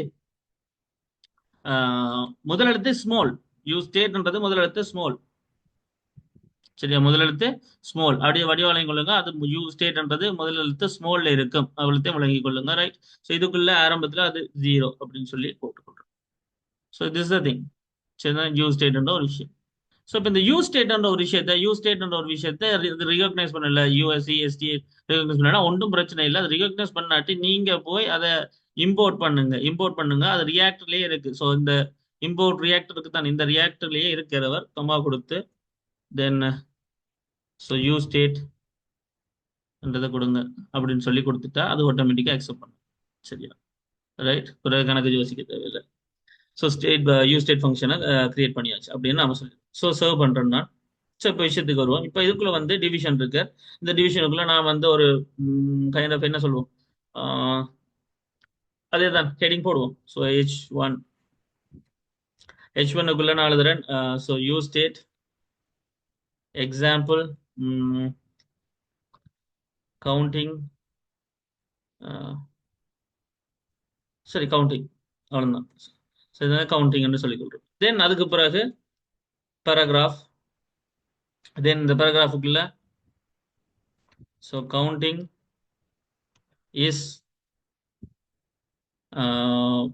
முதல் எழுத்து ஸ்மால். யூ ஸ்டேட்ன்றது முதல் எழுத்து ஸ்மால். சரியா, முதல் எழுத்து ஸ்மால். அப்படியே வடிவாளையும் கொள்ளுங்க. அது யூ ஸ்டேட்ன்றது முதல் எழுத்து ஸ்மால்ல இருக்கும். அவ்வளோத்தையும் விளங்கிக் கொள்ளுங்க. ரைட். ஸோ இதுக்குள்ள ஆரம்பத்துல அது 0 அப்படின்னு சொல்லி போட்டுக்கொள்றோம். So this the thing. சரிதான், யூ ஸ்டேட்ன்ற ஒரு விஷயம். ஸோ இப்போ இந்த யூ ஸ்டேட்ன்ற ஒரு விஷயத்த ரிகக்னைஸ் பண்ணல, USEST ரிகக்னைஸ் பண்ணல, ஒன்றும் பிரச்சனை இல்லை. அது ரிகக்னைஸ் பண்ணாட்டி நீங்க போய் அதை இம்போர்ட் பண்ணுங்க. அது ரியாக்டர்லயே இருக்கு. ஸோ இந்த இம்போர்ட் ரியாக்டருக்கு தான், இந்த ரியாக்டர்லயே இருக்கிறவர் கமா கொடுத்து தென் ஸோ யூ ஸ்டேட்ன்றதை கொடுங்க அப்படின்னு சொல்லி கொடுத்துட்டா அது ஆட்டோமேட்டிக்காக அக்செப்ட் பண்ணும். சரியா, ரைட். பிறகு கணக்கு யோசிக்க தேவையில்லை. ஸோ யூ ஸ்டேட் ஃபங்க்ஷனை கிரியேட் பண்ணியாச்சு அப்படின்னு நம்ம சொல்லி ஸோ சர்வ் பண்ணுறோம்னா. ஸோ இப்போ விஷயத்துக்கு வருவோம். இப்போ இதுக்குள்ள வந்து டிவிஷன் இருக்கு. இந்த டிவிஷனுக்குள்ள நான் வந்து ஒரு கைண்ட் ஆஃப் என்ன சொல்லுவோம், அதே தான் ஹெடிங் போடுவோம். ஸோ H1க்குள்ள நான் எழுதுறேன். So use state example counting. சரி, கவுண்டிங் அவ்வளோதான். சரி, கவுண்டிங்னு சொல்லி கொடுக்குறோம். தென் அதுக்கு பிறகு பேராகிராஃப். தென் இந்த பேராகிராஃபுக்குள்ள ஸோ கவுண்டிங் இஸ்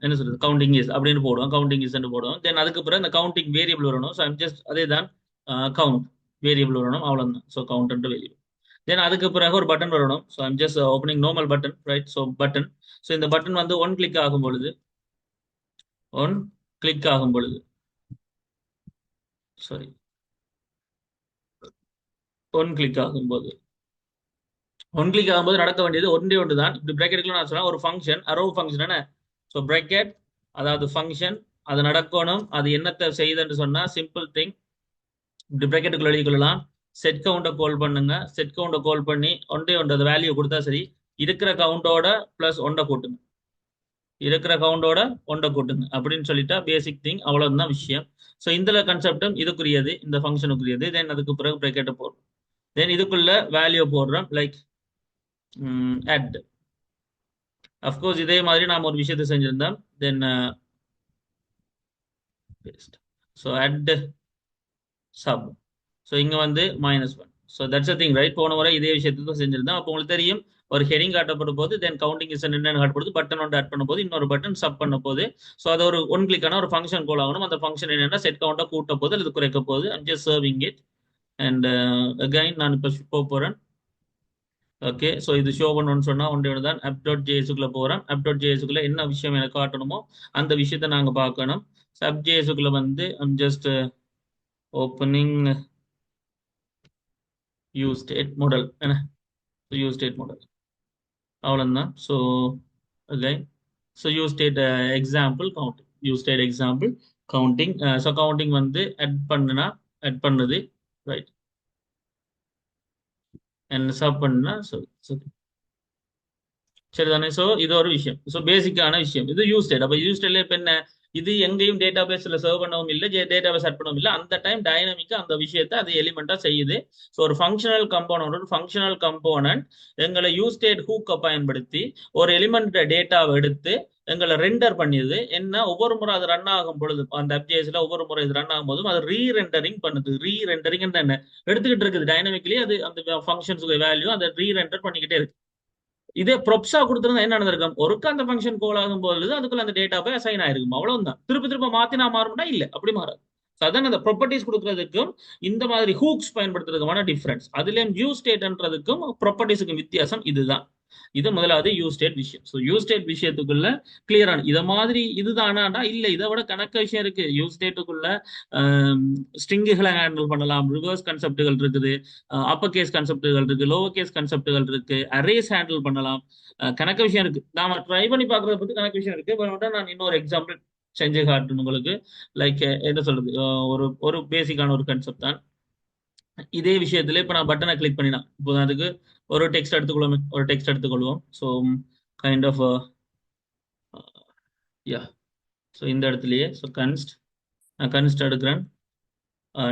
என்ன சொல்றது, கவுண்டிங் இஸ் அப்படின்னு போடுவோம். கவுண்டிங் இஸ் போடுவோம். தென் அதுக்கு பிறகு இந்த கவுண்டிங் வேரியபிள் வரணும். ஸோ ஜஸ்ட் அதே தான் கவுண்ட் வேரியபிள் வரணும், அவ்வளோதான். So count variable. தென் அதுக்கு பிறகு ஒரு பட்டன் வரணும். So I'm just opening normal button, right. So button. So இந்த பட்டன் வந்து ஒன் கிளிக் ஆகும் பொழுது சாரி, ஒன் கிளிக் ஆகும்போது நடக்க வேண்டியது ஒன்றே ஒன்று தான். இப்படி பிராக்கெட்டுக்குள்ள நான் சொன்னா ஒரு ஃபங்க்ஷன், அரோ ஃபங்க்ஷன் என்ன. ஸோ பிராக்கெட் அதாவது ஃபங்க்ஷன், அது நடக்கணும். அது என்னத்தை செய்யுதுன்னு சொன்னா சிம்பிள் திங். இப்படி பிராக்கெட்டுக்குள்ள எழுதி கொள்ளலாம். செட் கவுண்டை கால் பண்ணுங்க. செட் கவுண்டை கால் பண்ணி ஒன்றே ஒன்று அந்த வேல்யூ கொடுத்தா சரி. இருக்கிற கவுண்டோட பிளஸ் ஒன்றை கூட்டுங்க, அப்படின்னு சொல்லிட்டா பேசிக் திங், அவ்வளவுதான் விஷயம். ஸோ இந்த கன்செப்டும் இதுக்குரியது, இந்த ஃபங்க்ஷனுக்குரியது. தென் அதுக்கு பிறகு பிராக்கெட்டை போடுறோம். தென் இதுக்குள்ள வேல்யூ போடுறோம், லைக் add. அஃப்கோர்ஸ் இதே மாதிரி நாம் ஒரு விஷயத்தை செஞ்சிருந்தோம். Then so add sub. So இங்க வந்து -1. So that's a thing, right. போன முறை இதே விஷயத்தை தான் செஞ்சிருந்தோம். அப்போ உங்களுக்கு தெரியும், ஒரு ஹெடிங் காட்டப்படும் போது தென் கவுண்டிங் இஸ் என்னன்னு காட்டப்படுது, பட்டன் ஒன்று ஆட் பண்ணும் போது இன்னொரு பட்டன் சப் பண்ண போது. ஸோ அது ஒரு ஒன் கிளிக்கான ஒரு ஃபங்க்ஷன் கோல் ஆகணும். அந்த ஃபங்க்ஷன் என்னன்னா செட் கவுண்டை கூட்ட போது அல்லது குறைக்க போகுது. I'm just serving it. And again நான் இப்போ போறேன். ஓகே, ஸோ இது ஷோ பண்ணணும்னு சொன்னா ஒன்றே தான் app.jsக்குள்ள போறேன். app.jsக்குள்ள என்ன விஷயம் எனக்கு காட்டணுமோ அந்த விஷயத்த நாங்க பார்க்கணும். sub.jsக்குள்ள வந்து I'm just opening you state model என்ன. யூ ஸ்டேட் மாடல் அவ்வளோதான். So again so use state example counting. So counting வந்து ஆட் பண்ணுது, ரைட். அண்ட் சப் பண்ணுனா சரிதானே. ஸோ இது ஒரு விஷயம். ஸோ பேசிக்கான விஷயம் இது யூ ஸ்டேட். அப்போ யூ ஸ்டேட்ல இப்போ என்ன, இது எங்கேயும் டேட்டா பேஸ்ல சர்வ் பண்ணவும் இல்லை, டேட்டா பேஸ் ஆட் பண்ணவும் இல்லை. அந்த டைம் டைனமிக்கா அந்த விஷயத்தை அது எலிமெண்டா செய்யுது. ஸோ ஒரு ஃபங்க்ஷனல் கம்போனன்ட் எங்களை யூ ஸ்டேட் ஹூக்கை பயன்படுத்தி ஒரு எலிமெண்ட் டேட்டாவை எடுத்து எங்களை ரெண்டர் பண்ணியது. என்ன, ஒவ்வொரு முறை அது ரன் ஆகும் பொழுது அந்த அப்ஜேஸ்ல ஒவ்வொரு முறை இது ரன் ஆகும் போதும் அது ரீரெண்டரிங் பண்ணுது. ரீரெண்டரிங் என்ன எடுத்துக்கிட்டு இருக்குது டைனமிக்கலி. அது அந்த ஃபங்க்ஷன்ஸுக்கு வேல்யூ அதை ரீரெண்டர் பண்ணிக்கிட்டே இருக்கு. இதே ப்ரொப்ஸா கொடுத்துருந்தா என்ன நடந்திருக்கும், ஒருக்க அந்த ஃபங்க்ஷன் கோல் ஆகும் போது அதுக்குள்ள அந்த டேட்டா போய் அசைன் ஆயிருக்கும், அவ்வளவுதான். திரும்ப மாத்தினா மாறும்னா இல்ல, அப்படி மாறாது. அதான் அந்த ப்ராப்பர்ட்டிஸ் கொடுக்கறதுக்கும் இந்த மாதிரி ஹூக்ஸ் பயன்படுத்துறதுக்கான டிஃபரன்ஸ். அதுலயும் யூ ஸ்டேட்ன்றதுக்கும் ப்ராப்பர்ட்டிஸுக்கும் வித்தியாசம் இதுதான். இது முதலாவது யூ ஸ்டேட் விஷயம். ஸோ யூ ஸ்டேட் விஷயத்துக்குள்ள கிளியரான இதை மாதிரி இதுதானா இல்ல, இதை விட கணக்க விஷயம் இருக்கு. யூ ஸ்டேட்டுக்குள்ள ஸ்ட்ரிங்குகளை ஹேண்டில் பண்ணலாம், ரிவர்ஸ் கன்செப்டுகள் இருக்குது, அப்பர் கேஸ் கன்செப்டுகள் இருக்கு, லோவர் கேஸ் கன்செப்டுகள் இருக்கு, அரேஸ் ஹேண்டில் பண்ணலாம். கணக்க விஷயம் இருக்கு. நாம ட்ரை பண்ணி பார்க்கறத பத்தி கணக்கு விஷயம் இருக்கு. நான் இன்னொரு எக்ஸாம்பிள் செஞ்சு காட்டணும் உங்களுக்கு. லைக் என்ன சொல்றது, ஒரு பேசிக்கான ஒரு கன்செப்ட் தான். இதே விஷயத்துல இப்ப நான் பட்டனை கிளிக் பண்ணினா இப்போ அதுக்கு ஒரு டெக்ஸ்ட் எடுத்துக்கொள்வோம். So kind of ya. So இந்த இடத்துலயே ஸோ கன்ஸ்ட் எடுக்கிறேன்,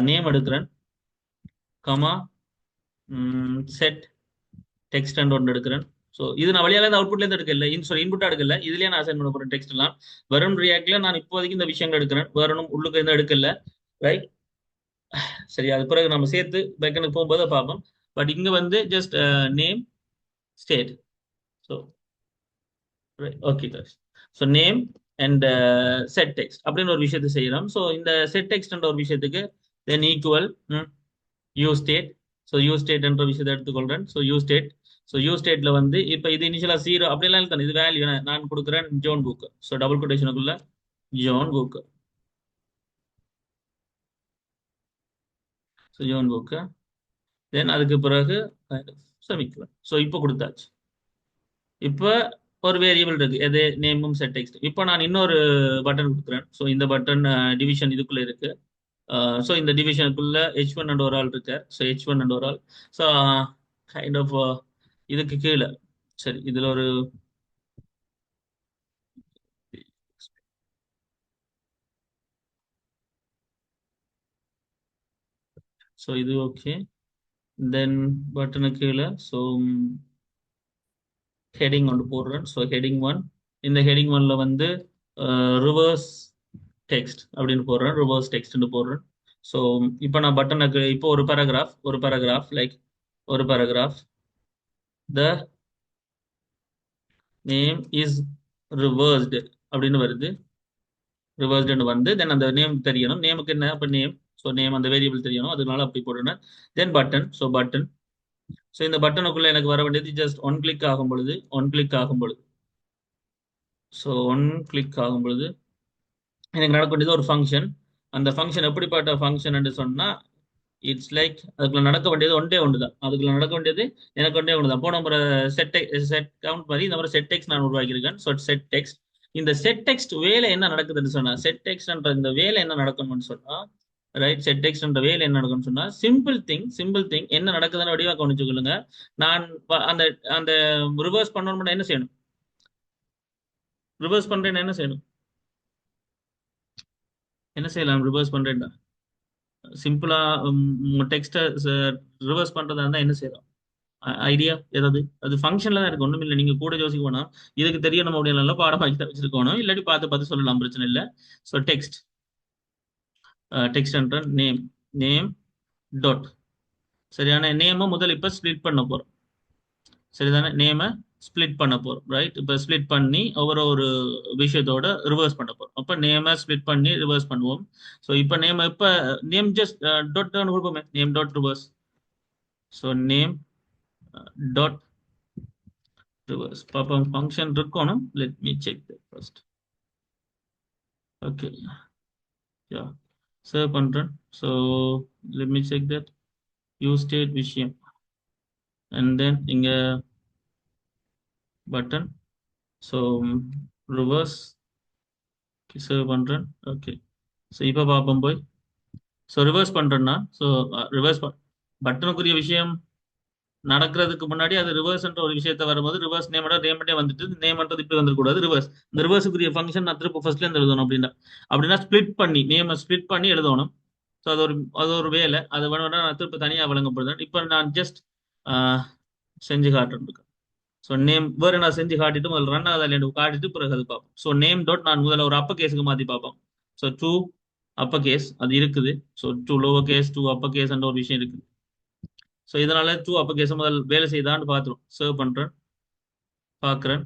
நேம் எடுக்கிறேன், கமா செட் டெக்ஸ்ட் அண்ட் ஒன்று எடுக்கிறேன். ஸோ இது நான் வழியாக அவுட்புட்லேருந்து எடுக்கல, இன்புட்டாக எடுக்கல, இதுலேயே நான் அசைன் பண்ண போகிறேன் டெக்ஸ்ட் எல்லாம். வெறும் ரியாக்டில் நான் இப்போதைக்கு இந்த விஷயங்கள் எடுக்கிறேன், வேறனும் உள்ளுக்கு இருந்து எடுக்கல. ரைட், சரி. அது பிறகு நம்ம சேர்த்து பேக்கனுக்கு போகும்போது பார்ப்போம். பட் இங்கே வந்து just name state. So okay guys. So name and set text அப்படின்னு ஒரு விஷயத்தை செய்யலாம். ஸோ இந்த செட் டெக்ஸ்ட்ன்ற ஒரு விஷயத்துக்கு then equal use state. So use state என்ற விஷயத்தை எடுத்துக்கொள்றேன். So use state. So use ஸ்டேட்ல வந்து இப்போ இது இனிஷியலாக 0 அப்படிலாம் இல்லை, இது வேல்யூ நான் கொடுக்குறேன் ஜோன் புக். ஸோ டபுள் கொட்டேஷனுக்குள்ள John book. So John book then அதுக்கு பிறகு செமிக்கலாம். ஸோ இப்போ கொடுத்தாச்சு. இப்போ ஒரு வேரியபிள் இருக்கு, எது நேமும் செட் டெக்ஸ்ட். இப்போ நான் இன்னொரு பட்டன் கொடுக்குறேன். ஸோ இந்த பட்டன் டிவிஷன் இதுக்குள்ள இருக்கு. ஸோ இந்த டிவிஷனுக்குள்ள H1 அண்ட் ஒரு ஆள் இருக்கார். ஸோ H1 அண்ட் ஒரு ஆள். ஸோ கைண்ட் ஆஃப் இதுக்கு கீழே சரி இதுல ஒரு ஸோ இது ஓகே. தென் பட்டனுக்கு கீழே ஸோ ஹெடிங் ஒன்று போடுறேன். So heading 1. இந்த ஹெடிங் 1ல வந்து ரிவர்ஸ் டெக்ஸ்ட் அப்படின்னு போடுறேன், ரிவர்ஸ் டெக்ஸ்ட்னு போடுறேன். ஸோ இப்போ நான் பட்டனுக்கு இப்போ ஒரு பேராகிராஃப் லைக் ஒரு paragraph the name is reversed அப்படின்னு வருது. ரிவர்ஸ்டுன்னு வந்து தென் அந்த நேம் தெரியணும். நேமுக்கு என்ன இப்போ நேம். ஸோ நேம் அந்த வேரியபிள் தெரியணும், அதனால அப்படி போடுறேன். தென் பட்டன். So button. ஸோ இந்த பட்டனுக்குள்ள எனக்கு வர வேண்டியது ஜஸ்ட் ஒன் கிளிக் ஆகும் பொழுது ஸோ ஒன் கிளிக் ஆகும் பொழுது எனக்கு நடக்க வேண்டியது ஒரு ஃபங்க்ஷன். அந்த ஃபங்க்ஷன் எப்படிப்பட்ட ஃபங்க்ஷன் சொன்னா இட்ஸ் லைக் அதுக்குள்ள நடக்க வேண்டியது ஒன்று தான். அதுக்குள்ள நடக்க வேண்டியது எனக்கு ஒன்று தான். போன முறை செட் கவுண்ட் மாதிரி இந்த மாதிரி செட் டெக்ஸ்ட் நான் உருவாக்கியிருக்கேன். So set text. இந்த செட் டெக்ஸ்ட் வேலை என்ன நடக்குதுன்னு சொன்னா, செட் டெக்ஸ்ட்ன்ற இந்த வேலை என்ன நடக்கணும்னு சொன்னா, ரைட், செட் டெக்ஸ்ட்ன்ற வேலை என்ன நடக்கும்னு சொன்னா சிம்பிள் திங் என்ன நடக்குதுன்னு வடிவா கவனிச்சுக்கொள்ளுங்க. நான் அந்த அந்த ரிவர்ஸ் பண்ணணும் என்ன செய்யணும், ரிவர்ஸ் பண்றேன்னு என்ன செய்யணும், என்ன செய்யலாம் ரிவர்ஸ் பண்றேன்னா சிம்பிளா டெக்ஸ்ட்டை ரிவர்ஸ் பண்றதா இருந்தா என்ன செய்யலாம், ஐடியா ஏதாவது. அது ஃபங்க்ஷன்ல தான் இருக்கு, ஒண்ணும் இல்லை. நீங்க கூட யோசிக்க வேணாம், இதுக்கு தெரியணும் அப்படின்னு பாடமாக்கி தான் வச்சிருக்கணும், இல்லாட்டி பார்த்து சொல்லலாம், பிரச்சனை இல்லை. ஸோ டெக்ஸ்ட் என்ற நேம் டாட். சரியான நேமை முதல் இப்ப ஸ்ப்ளிட் பண்ண போறோம். சரிதானே, நேமை ஸ்ப்ளிட் பண்ண போறோம். ரைட், இப்ப ஸ்ப்ளிட் பண்ணி ஒரு விஷயத்தோட ரிவர்ஸ் பண்ண போறோம். அப்ப நேமை ஸ்ப்ளிட் பண்ணி ரிவர்ஸ் பண்ணுவோம். ஸோ இப்போ நேம் ஜஸ்ட் டாட் கொடுப்போமே, name dot reverse. So name dot reverse பாப்போம். ஃபங்க்ஷன் இருக்கணும். Let me check that first. Okay, yeah save பண்றேன். So let me check that use state விஷயம் அண்ட் தென் இங்க button. So reverse save பண்றேன். Okay, so இப்போ பார்ப்போம் போய். So reverse பண்றேன்னா ஸோ ரிவர்ஸ் பட்டனுக்குரிய விஷயம் நடக்கிறதுக்கு முன்னாடி அது ரிவர்ஸ்ன்ற ஒரு விஷயத்த வரும்போது ரிவர்ஸ் நேமண்டே வந்துட்டு நேம்ன்றது இப்படி வந்துடக்கூடாது. இந்த ரிவர்ஸுக்குரிய ஃபங்க்ஷன் நான் திரும்ப ஃபர்ஸ்ட்ல இருந்து எழுதணும். அப்படின்னா ஸ்ப்ளிட் பண்ணி நேமை ஸ்ப்ளிட் பண்ணி எழுதணும். ஸோ அது ஒரு வேலை. அது வேணும்னா நான் திரும்ப தனியாக வழங்கப்படுறேன். இப்போ நான் ஜஸ்ட் செஞ்சு காட்டுறேன். ஸோ நேம் வேறு நான் செஞ்சு காட்டிட்டு முதல்ல ரன் ஆகுது இல்லைன்னு காட்டிட்டு பிறகு அது பார்ப்போம். ஸோ நேம் டாட் நான் முதல்ல ஒரு அப்பர் கேஸுக்கு மாற்றி பார்ப்போம். ஸோ டூ அப்பர் கேஸ் அது இருக்குது. So to lower case to upper case ஒரு விஷயம் இருக்குது. ஸோ இதனால டூ அப்பர் கேஸ் முதல் வேலை செய்தான்னு பார்த்துரும். சேவ் பண்ணுறேன், பார்க்குறேன்.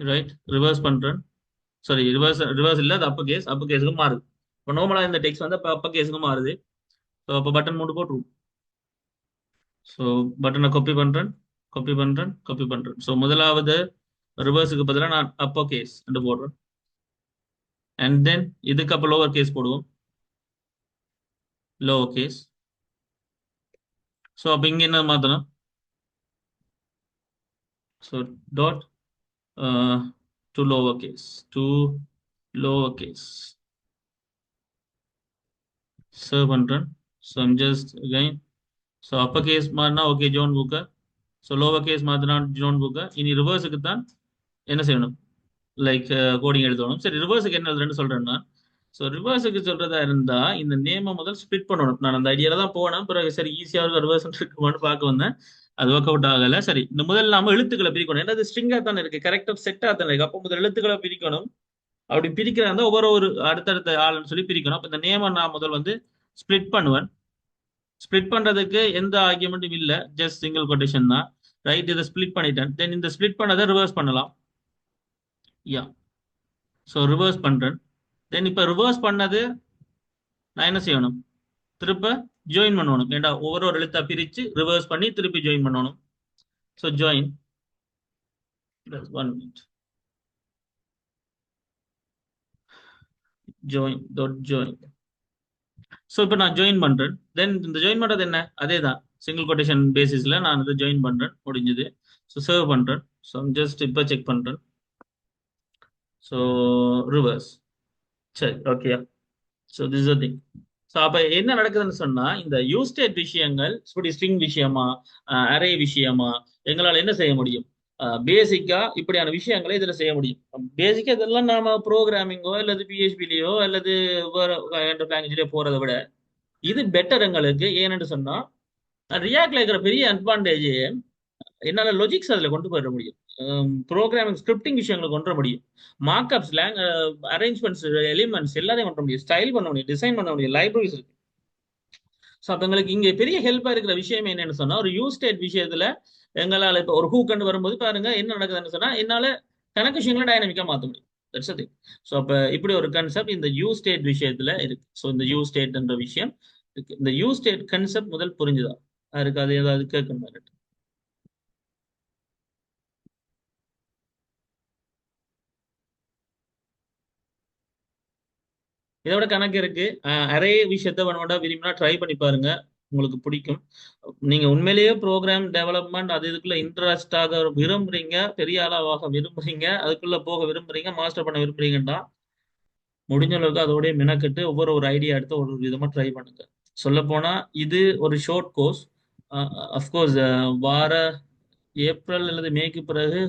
ரைட், ரிவர்ஸ் பண்ணுறேன். சாரி, ரிவர்ஸ் இல்லை, அது அப்பர் கேஸுக்கு மாறுது. இப்போ நார்மலாக இந்த டெக்ஸ்ட் வந்து அப்பர் கேஸுக்கு மாறுது. ஸோ அப்போ பட்டன் மூட்டு போட்டுருவோம். ஸோ பட்டனை காப்பி பண்ணுறேன். ஸோ முதலாவது ரிவர்ஸுக்கு பதிலாக நான் அப்பர் கேஸ் என்று போடுறேன். அண்ட் தென் இதுக்கு அப்போ லோவர் கேஸ் போடுவோம், லோவர் கேஸ். ஸோ அப்போ இங்கே என்ன மாற்றணும், so dot to lower case save பண்ணுறேன். So I'm just again. So upper case மாறினா ஓகே ஜோன் புக்கை. ஸோ லோவர் கேஸ் மாற்றினா ஜோன் புக்கை. இனி ரிவர்ஸுக்கு தான் என்ன செய்யணும், லைக் கோடிங் எழுதணும். சரி, ரிவர்ஸுக்கு என்ன எழுதுறேன்னு சொல்றேன்னா, ஸோ ரிவர்ஸுக்கு சொல்றதா இருந்தா இந்த நேமை முதல் ஸ்ப்ளிட் பண்ணணும். நான் அந்த ஐடியால தான் போனேன். பிறகு சரி ஈஸியாக ரிவர்ஸ் இருக்குமான்னு பார்க்க வந்தேன். அது ஒர்க் அவுட் ஆகல. சரி, இந்த முதல்ல நாம எழுத்துக்களை பிரிக்கணும். ஏன்னா அது ஸ்ட்ரிங்கா தானே இருக்கு, கரெக்டா செட்டா தானே இருக்கு. அப்போ முதல் எழுத்துக்களை பிரிக்கணும். அப்படி பிரிக்கிறாங்க ஒவ்வொரு ஒரு அடுத்தடுத்த ஆளுன்னு சொல்லி பிரிக்கணும். அப்ப இந்த நேம நான் முதல் வந்து ஸ்ப்ளிட் பண்ணுவேன். ஸ்ப்ளிட் பண்றதுக்கு எந்த ஆர்குமெண்ட்டும் இல்ல, ஜஸ்ட் சிங்கிள் கொட்டேஷன் தான். ரைட், இதை ஸ்ப்ளிட் பண்ணிட்டேன். தென் இந்த ஸ்ப்ளிட் பண்ணதை ரிவர்ஸ் பண்ணலாம். யா, ஸோ ரிவர்ஸ் பண்றேன். தென் இப்ப ரிவர்ஸ் பண்ணது நான் என்ன செய்யணும், திருப்ப ஜாயின் பண்ணணும். ஏண்டா ஒவ்வொரு ஒரு எழுத்தா பிரிச்சு ரிவர்ஸ் பண்ணி திருப்பி ஜாயின் பண்ணணும். So join, one minute, join dot join. So இப்போ நான் ஜாயின் பண்றேன். தென் இந்த ஜாயின் பண்றது என்ன, அதே தான், சிங்கிள் கொட்டேஷன் பேசிஸ்ல நான் இதை ஜாயின் பண்றேன், முடிஞ்சது. ஸோ சர்வ் பண்றேன். ஸோ ஜஸ்ட் இப்போ செக் பண்றேன். So reverse. சரி, okay. So this the thing. So அப்போ என்ன நடக்குதுன்னு சொன்னா, இந்த யூஸ்டேட் விஷயங்கள், இப்படி ஸ்ட்ரிங் விஷயமா, அரே விஷயமா, எங்களால் என்ன செய்ய முடியும், பேசிக்கா இப்படியான விஷயங்களை இதுல செய்ய முடியும். பேசிக்கா இதெல்லாம் நாம ப்ரோக்ராமிங்கோ அல்லது பிஹெச்பிலையோ அல்லது வேற லாங்குவேஜ்லயோ போறதை விட இது பெட்டர் எங்களுக்கு. ஏன்னு சொன்னா ரியாக்ட்ல இருக்கிற பெரிய அட்வான்டேஜ், என்னால லொஜிக்ஸ் அதுல கொண்டு போயிட முடியும், ப்ரோக்ராமிங் ஸ்கிரிப்டிங் விஷயங்களை கொண்டு வர முடியும், மார்க்அப்ஸ், அரேஞ்ச்மெண்ட்ஸ், எலிமெண்ட்ஸ் எல்லாத்தையும் கொண்டு வர முடியும், ஸ்டைல் பண்ண முடியும், டிசைன் பண்ண முடியும், லைப்ரரிஸ் இருக்கு. ஸோ அப்பங்களுக்கு இங்க பெரிய ஹெல்ப்பா இருக்கிற விஷயம் என்னன்னு சொன்னா, ஒரு யூஸ் ஸ்டேட் விஷயத்துல எங்களால் இப்போ ஒரு ஹூ கண்டு வரும்போது பாருங்க என்ன நடக்குதுன்னு சொன்னா, என்னால கணக்கு விஷயங்களை டைனமிக்கா மாற்ற முடியும். That's thing. ஸோ அப்ப இப்படி ஒரு கன்செப்ட் இந்த யூ ஸ்டேட் விஷயத்துல இருக்கு. ஸோ இந்த யூ ஸ்டேட் என்ற விஷயம் இருக்கு. இந்த யூ ஸ்டேட் கன்செப்ட் முதல் புரிஞ்சுதா இருக்கு, அது ஏதாவது கேட்கணும். இதோட கணக்கு இருக்கு. அரே விஷயத்த வேணும்னா விரும்பினா ட்ரை பண்ணி பாருங்க, உங்களுக்கு பிடிக்கும். நீங்க உண்மையிலேயே ப்ரோக்ராம் டெவலப்மெண்ட் அது இதுக்குள்ள இன்ட்ரெஸ்டாக விரும்புறீங்க, பெரிய ஆளாக விரும்புறீங்க, அதுக்குள்ள போக விரும்புறீங்க, மாஸ்டர் பண்ண விரும்புறீங்கன்னா முடிஞ்ச அளவுக்கு அதோடய மெனக்கெட்டு ஒவ்வொரு ஒரு ஐடியா எடுத்து ஒரு விதமா ட்ரை பண்ணுங்க. சொல்ல போனா இது ஒரு ஷார்ட் கோர்ஸ். அஃப்கோர்ஸ் வார ஏப்ரல் அல்லது மேக்கு பிறகு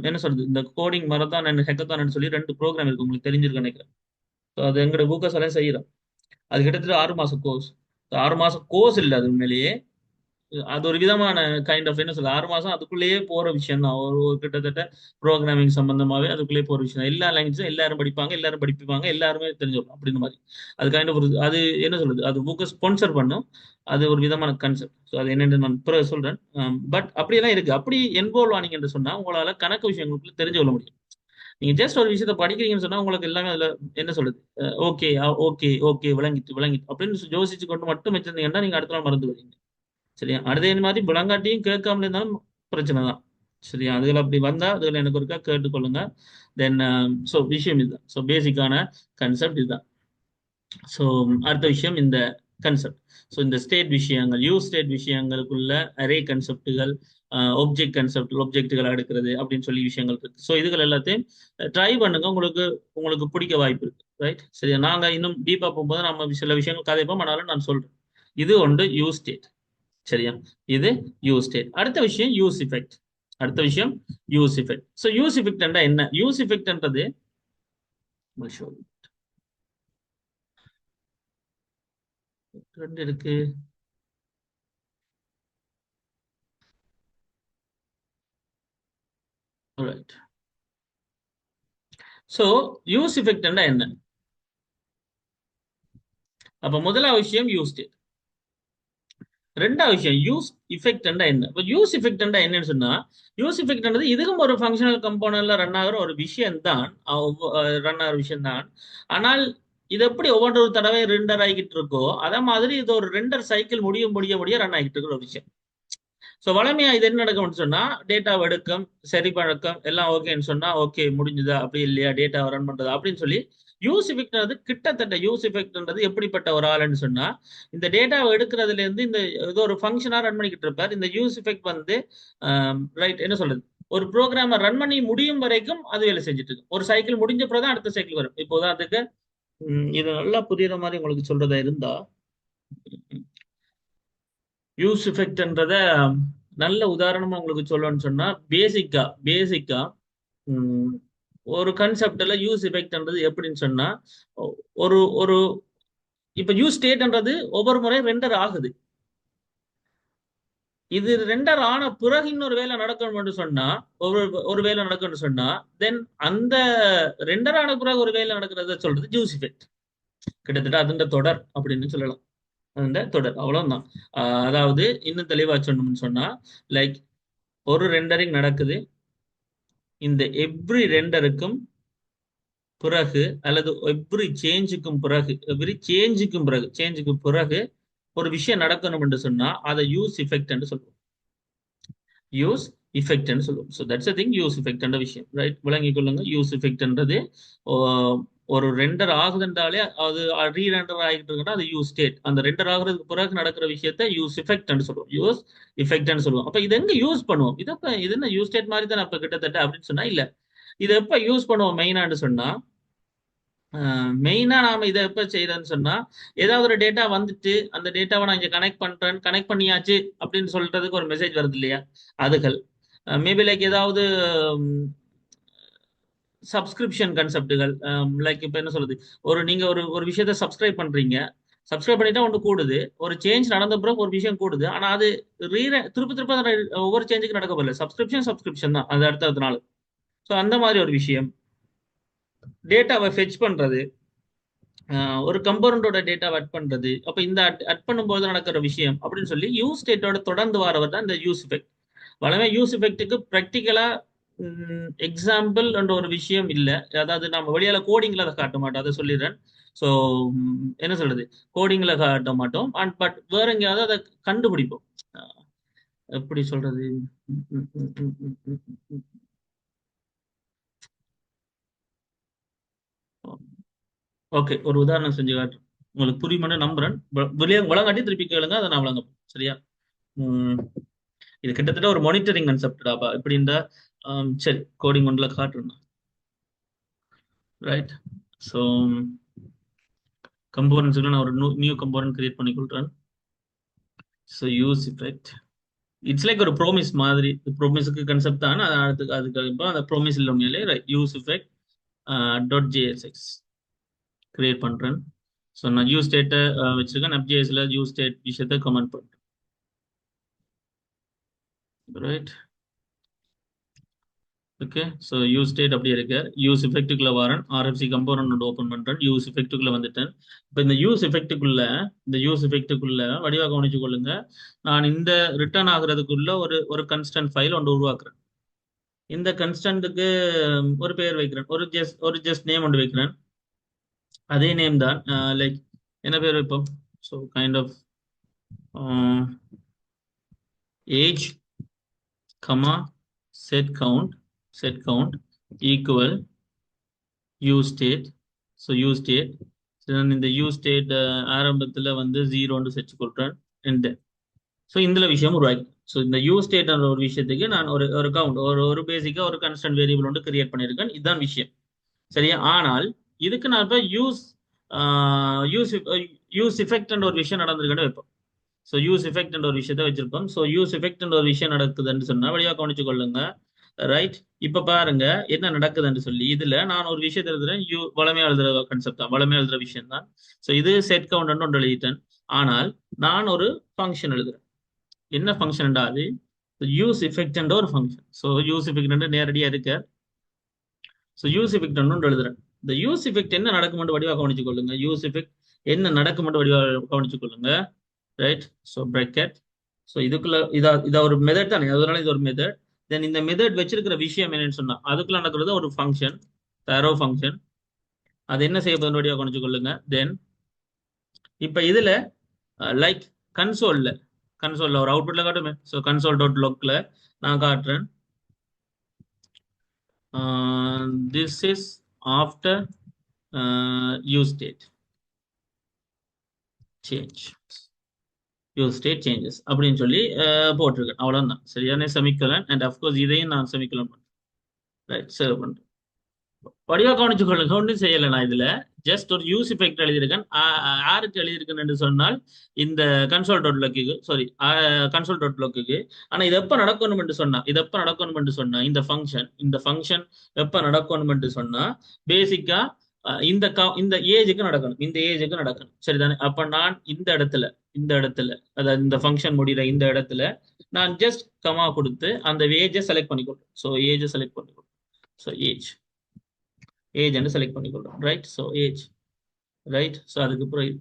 என்ன சொல்றது, இந்த கோடிங் மரத்தான் ஹெக்கத்தான் சொல்லி 2 ப்ரோக்ராம் இருக்கு, உங்களுக்கு தெரிஞ்சிருக்கு நினைக்கிறேன். ஸோ அது எங்களோட ஊக்கஸ் எல்லாம் செய்யறோம். அது கிட்டத்தட்ட 6 மாசம் கோர்ஸ். 6 மாசம் கோர்ஸ் இல்லை, அது உண்மையிலேயே அது ஒரு விதமான கைண்ட் ஆஃப் என்ன சொல்ல, 6 மாசம் அதுக்குள்ளேயே போற விஷயம் தான். ஒரு கிட்டத்தட்ட ப்ரோக்ராமிங் சம்பந்தமாவே அதுக்குள்ளேயே போற விஷயம் தான். எல்லா லாங்குவேஜும் எல்லாரும் படிப்பாங்க, எல்லாரும் படிப்பாங்க, எல்லாருமே தெரிஞ்சிடும் அப்படின்னு மாதிரி. அது கைண்ட் ஆஃப் ஒரு, அது என்ன சொல்றது, அது புக்கை ஸ்பான்சர் பண்ணும். அது ஒரு விதமான கன்செப்ட். ஸோ அது என்னன்னு நான் பிறகு சொல்றேன். பட் அப்படியெல்லாம் இருக்கு. அப்படி இன்வால்வ் ஆனீங்க என்று சொன்னா உங்களால கணக்கு விஷயங்களுக்குள்ள தெரிஞ்சு கொள்ள முடியும். நீங்க ஜஸ்ட் ஒரு விஷயத்த படிக்கிறீங்கன்னு சொன்னா உங்களுக்கு எல்லாமே அதுல என்ன சொல்றது, ஓகே ஓகே ஓகே விளங்கிட்டு விளங்கிட்டு அப்படின்னு யோசிச்சு கொண்டு மட்டும் வச்சிருந்தீங்கன்னா நீங்க அடுத்த நாள் மறந்து வருவீங்க. சரியா, அடுத்த இந்த மாதிரி விளங்காட்டியும் கேட்காம இருந்தாலும் பிரச்சனை தான். சரியா, அதுல அப்படி வந்தா அதுல எனக்கு ஒருக்கா கேட்டுக்கொள்ளுங்க. தென் ஸோ விஷயம் இதுதான். ஸோ பேசிக்கான கன்செப்ட் இதுதான். ஸோ அடுத்த விஷயம் இந்த கன்செப்ட். ஸோ இந்த ஸ்டேட் விஷயங்கள், யூ ஸ்டேட் விஷயங்களுக்குள்ள அரே கன்செப்டுகள், ஒப்ஜெக்ட் கன்செப்ட், ஒப்ஜெக்டுகளை எடுக்கிறது அப்படின்னு சொல்லி விஷயங்கள் இருக்கு. ஸோ இதுகள் எல்லாத்தையும் ட்ரை பண்ணுங்க, உங்களுக்கு உங்களுக்கு பிடிக்க வாய்ப்பு இருக்கு. ரைட், சரியா. நாங்க இன்னும் டீப்பா போகும்போது நம்ம சில விஷயங்கள் கதைப்போம், ஆனாலும் நான் சொல்றேன். இது ஒன்று யூ ஸ்டேட். சரியா, இது யூ ஸ்டேட். அடுத்த விஷயம் யூஸ் இஃபெக்ட். அடுத்த விஷயம் use effect. So use effect என்ன, யூஸ் இஃபெக்ட்ன்றது ரெண்டு இருக்கு. ரைட். ஸோ யூஸ் இஃபெக்ட் என்ன, அப்ப முதலாவது விஷயம் யூஸ் ஸ்டேட். ரெண்டாவது விஷயம் யூஸ் இஃபெக்ட் என்ன. இப்போ யூஸ் இஃபெக்ட் என்னன்னு சொன்னா, யூஸ் இஃபெக்ட் இதுக்கும் ஒரு ஃபங்க்ஷனல் கம்போனன்ட்ல ரன் ஆகிற ஒரு விஷயம் தான், ரன் ஆகிற விஷயம் தான். ஆனால் இது எப்படி ஒவ்வொரு தடவை ரெண்டர் ஆகிட்டு இருக்கோ அதே மாதிரி இது ஒரு ரெண்டர் சைக்கிள் முடிய ரன் ஆகிட்டு இருக்கிற ஒரு விஷயம். ஸோ வளமையா இது என்ன நடக்கும்னு சொன்னா, டேட்டா எடுக்கம், சரி பழக்கம் எல்லாம் ஓகேன்னு சொன்னா ஓகே முடிஞ்சுதா, அப்படி இல்லையா டேட்டா ரன் பண்றதா அப்படின்னு சொல்லி. யூஸ் இஃபெக்ட்ன்றது கிட்டத்தட்ட யூஸ் இஃபெக்ட்ன்றது எப்படிப்பட்ட ஒரு ஆளுன்னு சொன்னா, இந்த டேட்டாவை எடுக்கிறதுல இருந்து இந்த ஏதோ ஒரு ஃபங்க்ஷனா ரன் பண்ணிக்கிட்டு இருப்பார். இந்த யூஸ் இஃபெக்ட் வந்து ரைட் என்ன சொல்றது, ஒரு ப்ரோக்ராமை ரன் பண்ணி முடியும் வரைக்கும் அது வேலை செஞ்சுட்டு இருக்கு. ஒரு சைக்கிள் முடிஞ்ச பிறகு அடுத்த சைக்கிள் வரும். இப்போதான் அதுக்கு இது நல்லா புரியுற மாதிரி உங்களுக்கு சொல்றதா இருந்தா, யூஸ் இஃபெக்ட்ன்றத நல்ல உதாரணமா உங்களுக்கு சொல்லணும்னு சொன்னா, பேசிக்கா ஒரு கன்செப்ட்ல யூஸ் இஃபெக்ட்ன்றது எப்படின்னு சொன்னா, ஒரு ஒரு இப்ப யூஸ் ஸ்டேட்ன்றது ஒவ்வொரு முறை ரெண்டர் ஆகுது. இது ரெண்டர் ஆன பிறகு இன்னொரு வேலை நடக்கணும்னு சொன்னா, ஒரு ஒரு வேலை நடக்கணும்னு சொன்னா, தென் அந்த ரெண்டர் ஆன பிறகு ஒரு வேலை நடக்கிறத சொல்றது ஜூஸ் இஃபெக்ட். கிட்டத்தட்ட அதுண்ட தொடர் அப்படின்னு சொல்லலாம். அந்த தொடர் அவ்வளவுதான். அதாவது இன்னும் தெளிவா சொன்னோம்னு சொன்னா, லைக் ஒரு ரெண்டரிங் நடக்குது. இந்த எவ்ரி ரெண்டருக்கும் பிறகு அல்லது சேஞ்சுக்கும் பிறகு ஒரு விஷயம் நடக்கணும் என்று சொன்னா அதை யூஸ் இஃபெக்ட் என்று சொல்லுவோம். யூஸ் இஃபெக்ட் சொல்லுவோம். So that's thing use effect விஷயம், ரைட்? விளங்கிக் கொள்ளுங்க. யூஸ் இஃபெக்ட்ன்றது ஒரு ரெண்டர் ஆகுதுன்றாலே அது ரீ ரெண்டர் ஆகிட்டு இருக்குன்னா அது யூஸ் ஸ்டேட். அந்த ரெண்டர் ஆகுறதுக்கு பிறகு நடக்கிற விஷயத்த யூஸ் இஃபெக்ட் சொல்லுவோம். யூஸ் இஃபெக்ட் சொல்லுவோம். அப்ப இது எங்க யூஸ் பண்ணுவோம்? இது என்ன யூஸ் ஸ்டேட் மாதிரி தான் அப்ப கிட்டத்தட்ட அப்படின்னு சொன்னா இல்ல. இதை எப்ப யூஸ் பண்ணுவோம் மெயினான்னு சொன்னா, மெயினா நாம இதை எப்ப செய்யறோம்னு சொன்னா, ஏதாவது ஒரு டேட்டா வந்துட்டு அந்த டேட்டாவை நான் இங்க கனெக்ட் பண்ணியாச்சு அப்படின்னு சொல்றதுக்கு ஒரு மெசேஜ் வருது இல்லையா? அதுகள் மேபி லைக் ஏதாவது சப்ஸ்கிரிப்ஷன் கன்செப்டுகள், லைக் இப்ப என்ன சொல்றது, நீங்க ஒரு விஷயத்த சப்ஸ்கிரைப் பண்ணிட்டா ஒன்று கூடுது. ஒரு சேஞ்ச் நடந்த பிறகு ஒரு விஷயம் கூடுது. ஆனா அது திருப்ப திருப்ப ஒவ்வொரு சேஞ்சுக்கு நடக்க போகல. சப்ஸ்கிரிப்ஷன் தான் அது அடுத்த நாள். ஸோ அந்த மாதிரி ஒரு விஷயம். டேட்டாவை ஃபெச் பண்றது, ஒரு கம்போனண்டோட டேட்டாவை அட் பண்றது. அப்ப இந்த அட் பண்ணும்போது நடக்கிற விஷயம் அப்படின்னு சொல்லி யூஸ் ஸ்டேட்டோட தொடர்ந்து வரவர் தான் இந்த யூஸ் இஃபெக்ட். வளமே யூஸ் இஃபெக்ட்டுக்கு ப்ராக்டிக்கலா எக்ஸாம்பிள் என்ற ஒரு விஷயம் இல்லை. அதாவது நம்ம வெளியால கோடிங்ல அதை காட்ட மாட்டோம், அதை சொல்லிடுறேன். ஸோ என்ன சொல்றது, கோடிங்ல காட்ட மாட்டோம். அண்ட் பட் வேற எங்கேயாவது அதை கண்டுபிடிப்போம். எப்படி சொல்றது, ஓகே, ஒரு உதாரணம் செஞ்சு காட்டுறேன். உங்களுக்கு புரியுமான்னு நம்புறேன். வழங்காட்டி திருப்பி கேளுங்க, அதை நான் வழங்க. சரியா? இது கிட்டத்தட்ட ஒரு மானிட்டரிங் கன்செப்டாப்பா. இப்படி இந்த சரி, கோடிங் ஒன்றில் காட்டுறேன். ரைட். ஸோ கம்போனன்ட்ஸுக்கு நான் ஒரு நியூ கம்போனன்ட் கிரியேட் பண்ணி கொடுக்குறேன். So use effect it's like ஒரு ப்ரோமிஸ் மாதிரி. ப்ரோமிஸுக்கு கன்செப்ட் தான். அதுக்கு இப்போ அந்த ப்ரோமிஸ் இல்லை உண்மையிலே. Right, use effect .jsx create பண்ணுறேன். ஸோ நான் யூஸ் ஸ்டேட்டை வச்சிருக்கேன். FJSல யூஸ் ஸ்டேட் விஷயத்தை கமெண்ட் பண்ணுறேன். Right, okay. So use state அப்படி இருக்கு. யூஸ் இஃபெக்ட்டுக்குள்ள வரேன். RFC கம்போனன்ட் ஓப்பன் பண்றேன். யூஸ் இஃபெக்ட்டுக்குள்ள வந்துட்டேன். இப்போ இந்த யூஸ் இஃபெக்ட்டுக்குள்ள வடிவா கவனிச்சு கொள்ளுங்க. நான் இந்த ரிட்டர்ன் ஆகுறதுக்குள்ள ஒரு கன்ஸ்டன்ட் ஃபைல் ஒன்று உருவாக்குறேன். இந்த கன்ஸ்டன்ட்டுக்கு ஒரு பேர் வைக்கிறேன். ஒரு ஜஸ்ட் நேம் ஒன்று வைக்கிறேன். அதே நேம் தான். லைக் என்ன பேர் வைப்போம்? So kind of age comma set count equal use state. So use state, இந்த யூஸ் ஸ்டேட் ஆரம்பத்தில் வந்து 0 செட் கொடுக்குறேன். ஸோ இந்த விஷயம் உருவாக்கி, ஸோ இந்த யூஸ் ஸ்டேட் ஒரு விஷயத்துக்கு நான் ஒரு கவுண்ட் ஒரு பேசிக்காக ஒரு கன்ஸ்டன்ட் வேரியபிள் ஒன்று கிரியேட் பண்ணியிருக்கேன். இதுதான் விஷயம். சரியா? ஆனால் இதுக்கு நான் இப்போ யூஸ் இஃபெக்ட் ஒரு விஷயம் நடந்திருக்குன்னு வைப்போம். ஸோ யூஸ் இஃபெக்ட் ஒரு விஷயத்த வச்சிருப்போம். ஸோ யூஸ் இஃபெக்ட் ஒரு விஷயம் நடக்குதுன்னு சொன்னா வழியாக கவனிச்சு கொள்ளுங்க. ரைட், இப்ப பாருங்க என்ன நடக்குதுன்னு சொல்லி. இதுல நான் ஒரு விஷயத்தை எழுதுறேன். வளமையா எழுதுற கன்செப்ட் தான், வளமையா எழுதுற விஷயம் தான். ஸோ இது செட் கவுண்ட் ஒன்று எழுதிட்டேன். ஆனால் நான் ஒரு ஃபங்க்ஷன் எழுதுறேன். என்ன ஃபங்க்ஷன்? அது யூஸ் இஃபெக்ட் ஒரு ஃபங்க்ஷன். ஸோ யூஸ் இஃபெக்ட் நேரடியா இருக்க. ஸோ யூஸ் இஃபெக்ட் ஒன்று எழுதுறேன். இந்த யூஸ் இஃபெக்ட் என்ன நடக்கும் வடிவா கவனிச்சு கொள்ளுங்க. யூஸ் இஃபெக்ட் என்ன நடக்கும் வடிவா கவனிச்சு கொள்ளுங்க. Right, so bracket. ஸோ இதுக்குள்ள இதா ஒரு மெத்தட் தானே, அதனால இது ஒரு மெத்தட். தென் இந்த மெத்தட் வச்சிருக்கிற விஷயம் என்னன்னு சொன்னா அதுக்குள்ள நடக்கிறது ஒரு ஃபங்க்ஷன், அரோ ஃபங்க்ஷன். அது என்ன செய்ய போதும் கவனிச்சு கொள்ளுங்க. தென் இப்ப இதுல லைக் கன்சோல்ல ஒரு அவுட்புட்ல காட்டுமே. ஸோ console.logல நான் காட்டுறேன். This is after use state change, use state changes அப்படின்னு சொல்லி போட்டிருக்கேன். அவ்வளவுதான். சரியான செமிக்கலன். அண்ட் அஃப்கோர்ஸ் இதையும் நான் செமிக்கலன் பண்றேன். ரைட், சேவ் பண்றேன். வடிவா கவனிச்சு கொள்ளுங்க. ஒன்றும் செய்யலை. நான் இதுல ஜஸ்ட் ஒரு யூஸ் இஃபெக்ட் எழுதியிருக்கேன். யாருக்கு எழுதியிருக்கேன் என்று சொன்னால் இந்த console.logக்கு. ஆனா இது எப்ப நடக்கணும் என்று சொன்னா இந்த ஃபங்க்ஷன் எப்ப நடக்கணும் என்று சொன்னா பேசிக்கா இந்த ஏஜுக்கு நடக்கணும். சரிதானே? அப்ப நான் இந்த இடத்துல அதாவது இந்த ஃபங்க்ஷன் முடிகிற இந்த இடத்துல நான் ஜஸ்ட் கமா கொடுத்து அந்த ஏஜை செலக்ட் பண்ணிக்கொள்றேன். ஸோ ஏஜை செலக்ட் பண்ணிக்கொள்றேன். ஸோ ஏஜ் செலக்ட் பண்ணிக்கொள்றேன். Right. So age. Right. So அதுக்கப்புறம்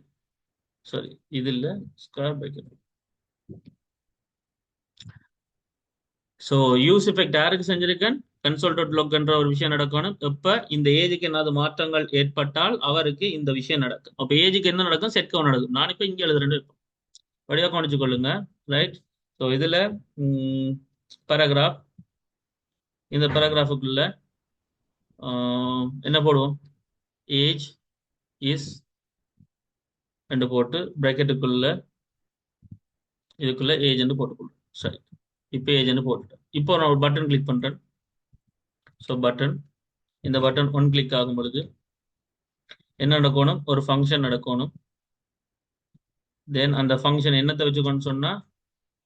சாரி இது இல்லை square bracket. So use effect யாருக்கு செஞ்சிருக்கேன்? கன்சோல்.logன்ற ஒரு விஷயம் நடக்கணும். இப்ப இந்த ஏஜுக்கு என்னது மாற்றங்கள் ஏற்பட்டால் அவருக்கு இந்த விஷயம் நடக்கும். அப்ப ஏஜுக்கு என்ன நடக்கும்? செட் கவுண்ட் நடக்கும். நான் இப்ப இங்க எழுதுறேன். வடிவா கவனிச்சு கொள்ளுங்க. ரைட். ஸோ இதுல பேராகிராஃப், இந்த பேராகிராஃபுக்குள்ள என்ன போடுவோம்? ஏஜ் இஸ் ரெண்டு போட்டு பிராக்கெட்டுக்குள்ள இதுக்குள்ள ஏஜ் போட்டுக்கொள்ளும். சரி, இப்போ ஏஜ் போட்டுட்டேன். இப்போ நான் ஒரு பட்டன் கிளிக் பண்றேன். ஸோ பட்டன், இந்த பட்டன் ஒன் கிளிக் ஆகும் பொழுது என்ன நடக்கணும்? ஒரு ஃபங்க்ஷன் நடக்கணும். தென் அந்த ஃபங்க்ஷன் என்னத்தை வச்சுக்கணும்னு சொன்னா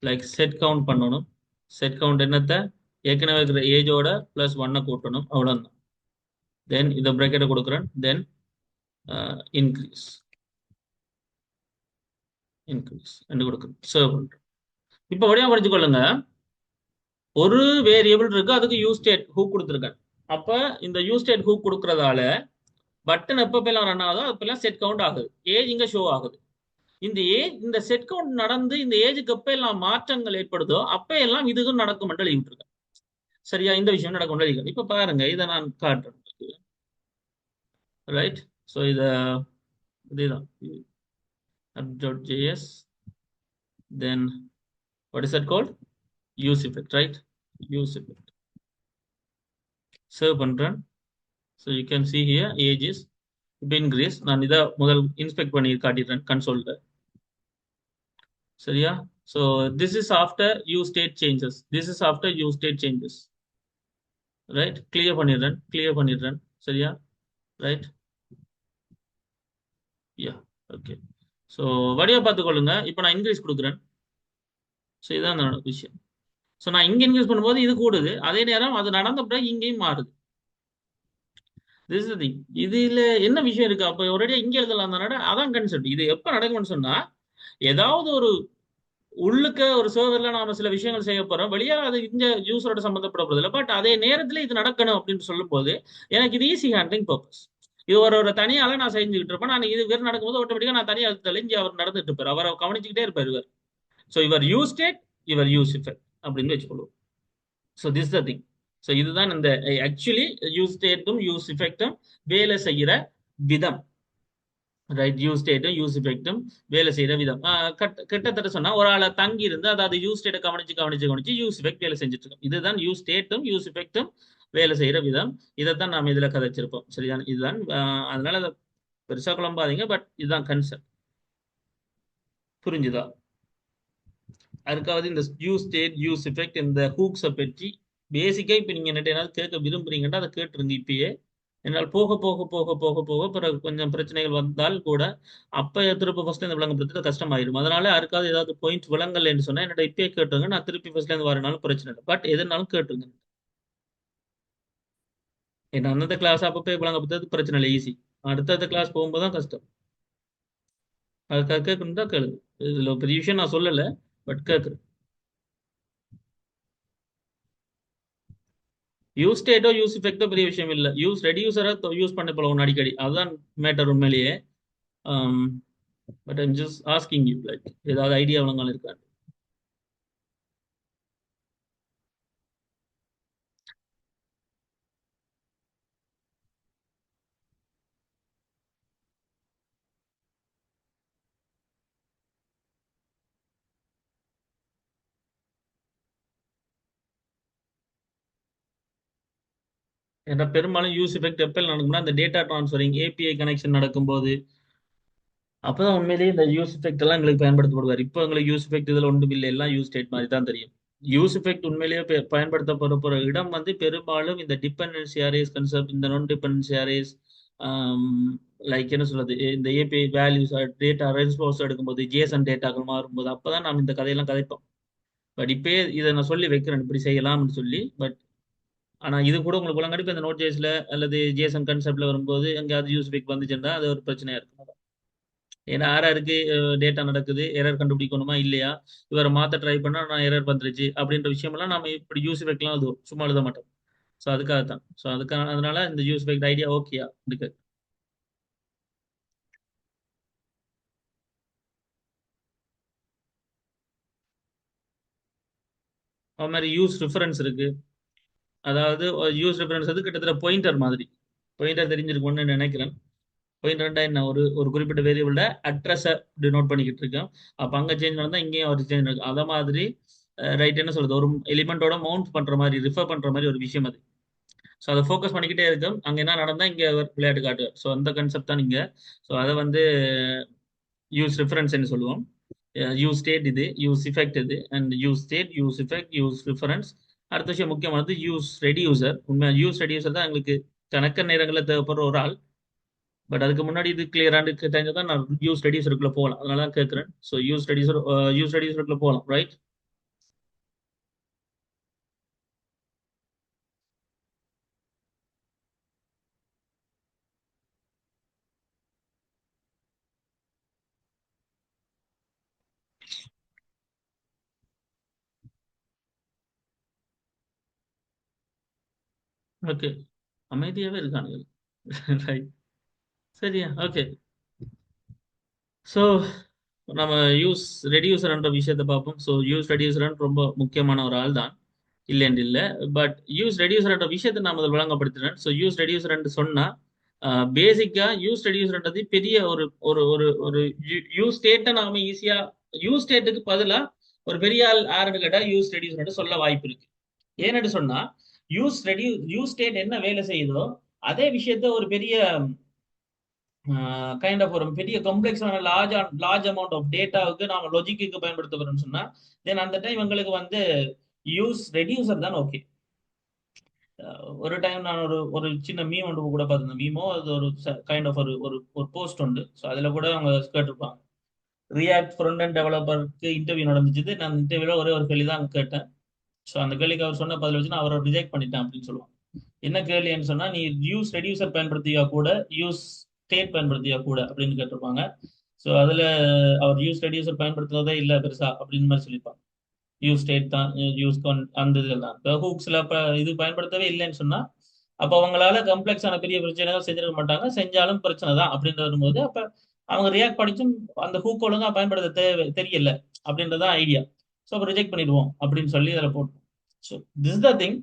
லைக் செட் கவுண்ட் பண்ணணும். செட் கவுண்ட் என்னத்தை? ஏற்கனவே இருக்கிற ஏஜோட பிளஸ் 1 கூட்டணும். அவ்வளோதான். தென் இதை பிராக்கெட்டை கொடுக்குறேன். தென் இன்க்ரீஸ் என்று கொடுக்குறேன். சேவ் பண்றேன். இப்போ வழியா படிச்சு கொள்ளுங்க. ஒரு வேரியபிள் இருக்கு, அதுக்கு யூ ஸ்டேட் ஹூக் கொடுத்துருக்கேன். அப்ப இந்த யூ ஸ்டேட் ஹூக் கொடுக்கறதால பட்டன் எப்பெல்லாம் ரன் ஆகுதோ அப்பெல்லாம் செட் கவுண்ட் ஆகுது. ஏஜ் இங்க ஷோ ஆகுது. இந்த செட் கவுண்ட் நடந்து இந்த ஏஜுக்கு எப்ப எல்லாம் மாற்றங்கள் ஏற்படுதோ அப்ப எல்லாம் இதுக்கும் நடக்கும் எழுதிட்டு. சரியா? இந்த விஷயம் நடக்கும் எழுதிக்கிறேன். இப்ப பாருங்க, இதை நான் காட்டுறேன். ரைட். ஸோ இதுதான் app.js. then what is that called? use effect. Right. use effect. Save பண்றேன். So you can see here age is increase. நான் இதை முதல் இன்ஸ்பெக்ட் பண்ணி காட்டிடுறேன் கன்சோல்ல. சரியா? So this is after use state changes. This is after use state changes. Right. clear பண்ணிடுறேன். சரியா? Right. யா. Okay. So வடிவா பார்த்துக்கொள்ளுங்க. இப்போ நான் இன்க்ரீஸ் கொடுக்குறேன். ஸோ இதுதான் விஷயம். ஸோ நான் இங்கே இன்க்ரீஸ் பண்ணும்போது இது கூடுது, அதே நேரம் அது நடந்த பிறகு இங்கேயும் மாறுது. This is thing. இதுல என்ன விஷயம் இருக்கு? அப்போ ஒரேடியா இங்கே எழுதலாம் தானே? அதான் கன்செப்ட். இது எப்போ நடக்கும்னு சொன்னா, ஏதாவது ஒரு உள்ளுக்க ஒரு சர்வர்ல நாம சில விஷயங்கள் செய்ய போறோம், வெளியா அது இந்த யூசரோட சம்மந்தப்பட போறதில்லை. பட் அதே நேரத்தில் இது நடக்கணும் அப்படின்னு சொல்லும் போது எனக்கு இது ஈஸி ஹேண்ட்லிங் பர்பஸ். இது ஒரு தனியால நான் செஞ்சுக்கிட்டு இருப்பேன். நான் இது வேறு நடக்கும்போது ஆட்டோமேட்டிக்கா நான் தனியாக தெளிஞ்சு அவர் நடந்துட்டு இருப்பார். அவரை கவனிச்சுக்கிட்டே இருப்பார் இவர். ஸோ இவர் யூஸ் ஸ்டேட், இவர் யூஸ் எஃபெக்ட் அப்படின்னு வச்சுக்கொள்வோம். So this the thing. So இதுதான் இந்த ஆக்சுவலி யூஸ் ஸ்டேட்டும் யூஸ் எஃபெக்டும் வேலை செய்கிற விதம். ரைட். யூஸ் ஸ்டேட்டும் யூஸ் எஃபெக்டும் வேலை செய்யற விதம். கிட்டத்தட்ட சொன்னா ஒரு ஆளை தங்கி இருந்து அதாவது யூஸ் ஸ்டேட்டை கவனிச்சு யூஸ் எஃபெக்ட் வேலை செஞ்சுட்டு இருக்கோம். இதுதான் யூஸ் ஸ்டேட்டும் யூஸ் எஃபெக்டும் வேலை செய்யற விதம். இதைத்தான் நாம் இதுல கதைச்சிருப்போம். சரிதான்? இதுதான். அதனால அதை பெருசா குழம்பாதீங்க. பட் இதுதான் கன்செப்ட். புரிஞ்சுதா? அதுக்காவது இந்த யூஸ் ஸ்டேட் யூஸ் எஃபெக்ட் இந்த ஹூக்ஸை பற்றி பேசிக்கா இப்ப நீங்க என்ன கேட்க விரும்புறீங்கன்னா அதை கேட்டுருங்க இப்பயே. என்னால் போக போக போக போக போக பிறகு கொஞ்சம் பிரச்சனைகள் வந்தால் கூட அப்ப திருப்பி ஃபர்ஸ்ட் இந்த விளங்கப்படுத்துறது கஷ்டமாயிடும். அதனால யாருக்காவது ஏதாவது பாயிண்ட் விளங்கலைன்னு சொன்னா என்னோட இப்பயே கேட்டுருங்க. நான் திருப்பி ஃபர்ஸ்ட்ல இருந்து வரனாலும் பிரச்சனை இல்லை. பட் எதுனாலும் கேட்டுருங்க. ஏன்னா அந்தந்த கிளாஸ் அப்பப்போ விளங்கப்படுத்துறது பிரச்சனை இல்லை, ஈஸி. அடுத்த கிளாஸ் போகும்போது தான் கஷ்டம். அதுக்காக கேட்கணும் தான் கேளுங்க. இதுல பெரிய விஷயம் நான் சொல்லலை, பட் கேட்குறேன். யூஸ் ஸ்டேட்டோ யூஸ் எஃபெக்டோ பெரிய விஷயம் இல்லை. யூஸ் ரெடியூசரை யூஸ் பண்ண போல அடிக்கடி, அதுதான் மேட்டர் உண்மையிலேயே. But I'm just asking you like ஏதாவது ஐடியா வழங்காலும் இருக்கா? ஏன்னா பெரும்பாலும் யூஸ் எஃபெக்ட் எப்போ நடக்கும்னா அந்த டேட்டா டிரான்ஸ்ஃபரிங் ஏபிஐ கனெக்ஷன் நடக்கும்போது அப்பதான் உண்மையிலேயே இந்த யூஸ் எஃபெக்ட் எல்லாம் எங்களுக்கு பயன்படுத்தப்படுவார். இப்போ எங்களுக்கு யூஸ் எஃபெக்ட் இதுல ஒன்றும் இல்லை, எல்லாம் யூஸ் ஸ்டேட் மாதிரி தான் தெரியும். யூஸ் எஃபெக்ட் உண்மையிலேயே பயன்படுத்தப்பட போற இடம் பெரும்பாலும் இந்த டிபெண்டன்சி அரேஸ் கன்செப்ட், இந்த நான் டிபெண்டன்சி அரேஸ், லைக் என்ன சொல்றது, இந்த ஏபிஐ வேல்யூஸ் டேட்டா ரெஸ்பான்ஸ் எடுக்கும்போது ஜேசன் டேட்டாக்கள் மாறும்போது அப்பதான் நாம் இந்த கதையெல்லாம் கதைப்போம். பட் இப்பயே இதை நான் சொல்லி வைக்கிறேன் இப்படி செய்யலாம்னு சொல்லி. பட் ஆனா இது கூட உங்களுக்கு உலகடிப்பு இந்த நோட் ஜேஸ்ல அல்லது ஜேசன் கன்செப்ட்ல வரும்போது எங்கேயாவது யூஸ் எஃபெக்ட் வந்துச்சுன்னா அது ஒரு பிரச்சனையா இருக்கும். ஏன்னா ஆர்ஆருக்கு டேட்டா நடக்குது, எரர் கண்டுபிடிக்கணுமா இல்லையா, இவரை மாத்த ட்ரை பண்ணா நான் எரர் வந்துருச்சு அப்படின்ற விஷயமெல்லாம் நம்ம இப்படி யூஸ் எஃபெக்ட்லாம் எழுதுவோம், சும்மா எழுத மாட்டோம். ஸோ அதுக்காக தான். ஸோ அதுக்காக அதனால இந்த யூஸ் எஃபெக்ட் ஐடியா ஓகேயா இருக்கு. அது மாதிரி யூஸ் ரிஃபரன்ஸ் இருக்கு. அதாவது யூஸ் ரிஃபரன்ஸ் வந்து கிட்டத்தட்ட பாயிண்டர் மாதிரி. பாயிண்டர் தெரிஞ்சிருக்கும்னு நினைக்கிறேன். பாயிண்டர்னா என்ன, ஒரு ஒரு குறிப்பிட்ட வேரியபிளோட அட்ரஸை டினோட் பண்ணிக்கிட்டு இருக்கேன். அப்போ அங்கே சேஞ்ச் நடந்தால் இங்கேயும் ஒரு சேஞ்ச் நடக்கும். அதை மாதிரி ரைட் என்ன சொல்றது, ஒரு எலிமெண்டோட மவுண்ட் பண்ற மாதிரி, ரிஃபர் பண்ற மாதிரி ஒரு விஷயம் அது. ஸோ அதை ஃபோக்கஸ் பண்ணிக்கிட்டே இருக்கும், அங்கே என்ன நடந்தா இங்கே விளையாட்டு காட்டுவார். ஸோ அந்த கான்செப்ட் தான் நீங்க. ஸோ அதை வந்து யூஸ் ரிஃபரன்ஸ்னு சொல்லுவோம். யூஸ் ஸ்டேட் இது, யூஸ் இஃபெக்ட் இது, and use state, use effect, use reference. அடுத்த விஷயம் முக்கியமானது யூஸ் ரெடியூசர். உண்மையாக யூஸ் ரெடியூசர் தான் எங்களுக்கு கணக்க நேரங்களில் தேவைப்படுற ஒரு ஆள். பட் அதுக்கு முன்னாடி இது கிளியராக தெரிஞ்சதான் நான் யூஸ் ரெடியூசருக்குள்ள போகலாம், அதனால தான் கேட்குறேன். ஸோ யூஸ் ரெடியூசருக்குள்ள போகலாம், ரைட்? ஓகே, அமைதியாவே இருக்கானுங்க. ரைட். சரியா, ஓகே. ஸோ நம்ம யூஸ் ரெடியூசர்ன்ற விஷயத்தை பார்ப்போம். ஸோ யூஸ் ரெடியூசர் ரொம்ப முக்கியமான ஒரு ஆள் தான், இல்லைன்னு இல்லை. பட் யூஸ் ரெடியூசர்ன்ற விஷயத்தை நான் முதல் விளங்கப்படுத்துறேன். ஸோ யூஸ் ரெடியூசர்ன்னு சொன்னா பேசிக்கா யூஸ் ரெடியூசர்ன்றது பெரிய ஒரு ஒரு ஒரு ஒரு யூஸ் ஸ்டேட்டை நாம ஈஸியா யூஸ் ஸ்டேட்டுக்கு பதிலா ஒரு பெரிய ஆள் யாருன்னு கேட்டா யூஸ் ரெடியூசர் சொல்ல வாய்ப்பு இருக்கு. ஏன்னு சொன்னா யூஸ் ஸ்டேட் என்ன வேலை செய்யுதோ அதே விஷயத்த ஒரு பெரிய கைண்ட் ஆஃப் ஒரு பெரிய காம்ப்ளெக்ஸான லார்ஜ் அமௌண்ட் ஆஃப் டேட்டாவுக்கு நாம லாஜிக்கு பயன்படுத்த போறோம்னு சொன்னா தென் அந்த டைம் எங்களுக்கு வந்து யூஸ் ரெடியூசர் தான் ஓகே. ஒரு டைம் நான் ஒரு ஒரு சின்ன மீம் ஒன்று கூட பார்த்திருந்தேன். மீமோ அது ஒரு கைண்ட் ஆஃப் ஒரு ஒரு ஒரு போஸ்ட் உண்டு. ஸோ அதில் கூட அவங்க கேட்டிருப்பாங்க, ரியாக்ட் ஃப்ரண்ட் அண்ட் டெவலப்பருக்கு இன்டர்வியூ நடந்துச்சு. நான் இன்டர்வியூல ஒரே ஒரு கேள்வி தான் கேட்டேன். ஸோ அந்த கேள்விக்கு அவர் சொன்ன பதில் வச்சு நான் அவரை ரிஜெக்ட் பண்ணிட்டேன் அப்படின்னு சொல்லுவாங்க. என்ன கேள்வின்னு சொன்னா, நீ யூஸ் ரெடியூசர் பயன்படுத்தியா கூட யூஸ் ஸ்டேட் பயன்படுத்தியா கூட அப்படின்னு கேட்டிருப்பாங்க. ஸோ அதுல அவர் யூஸ் ரெடியூசர் பயன்படுத்துறதே இல்லை பெருசா அப்படின்னு மாதிரி சொல்லியிருப்பாங்க. யூஸ் ஸ்டேட் தான் யூஸ் அந்த இதெல்லாம் ஹூக்ஸ்ல இது பயன்படுத்தவே இல்லைன்னு சொன்னா அப்ப அவங்களால கம்ப்ளெக்ஸான பெரிய பிரச்சனைகள் செஞ்சிருக்க மாட்டாங்க, செஞ்சாலும் பிரச்சனை தான் அப்படின்னு வரும்போது அப்ப அவங்க ரியாக்ட் படிச்சும் அந்த ஹூக் ஒழுங்கா பயன்படுத்த தெரியல அப்படின்றதான் ஐடியா. ஸோ அப்போ ரிஜெக்ட் பண்ணிடுவோம் அப்படின்னு சொல்லி அதில் போட்டோம். So this the thing.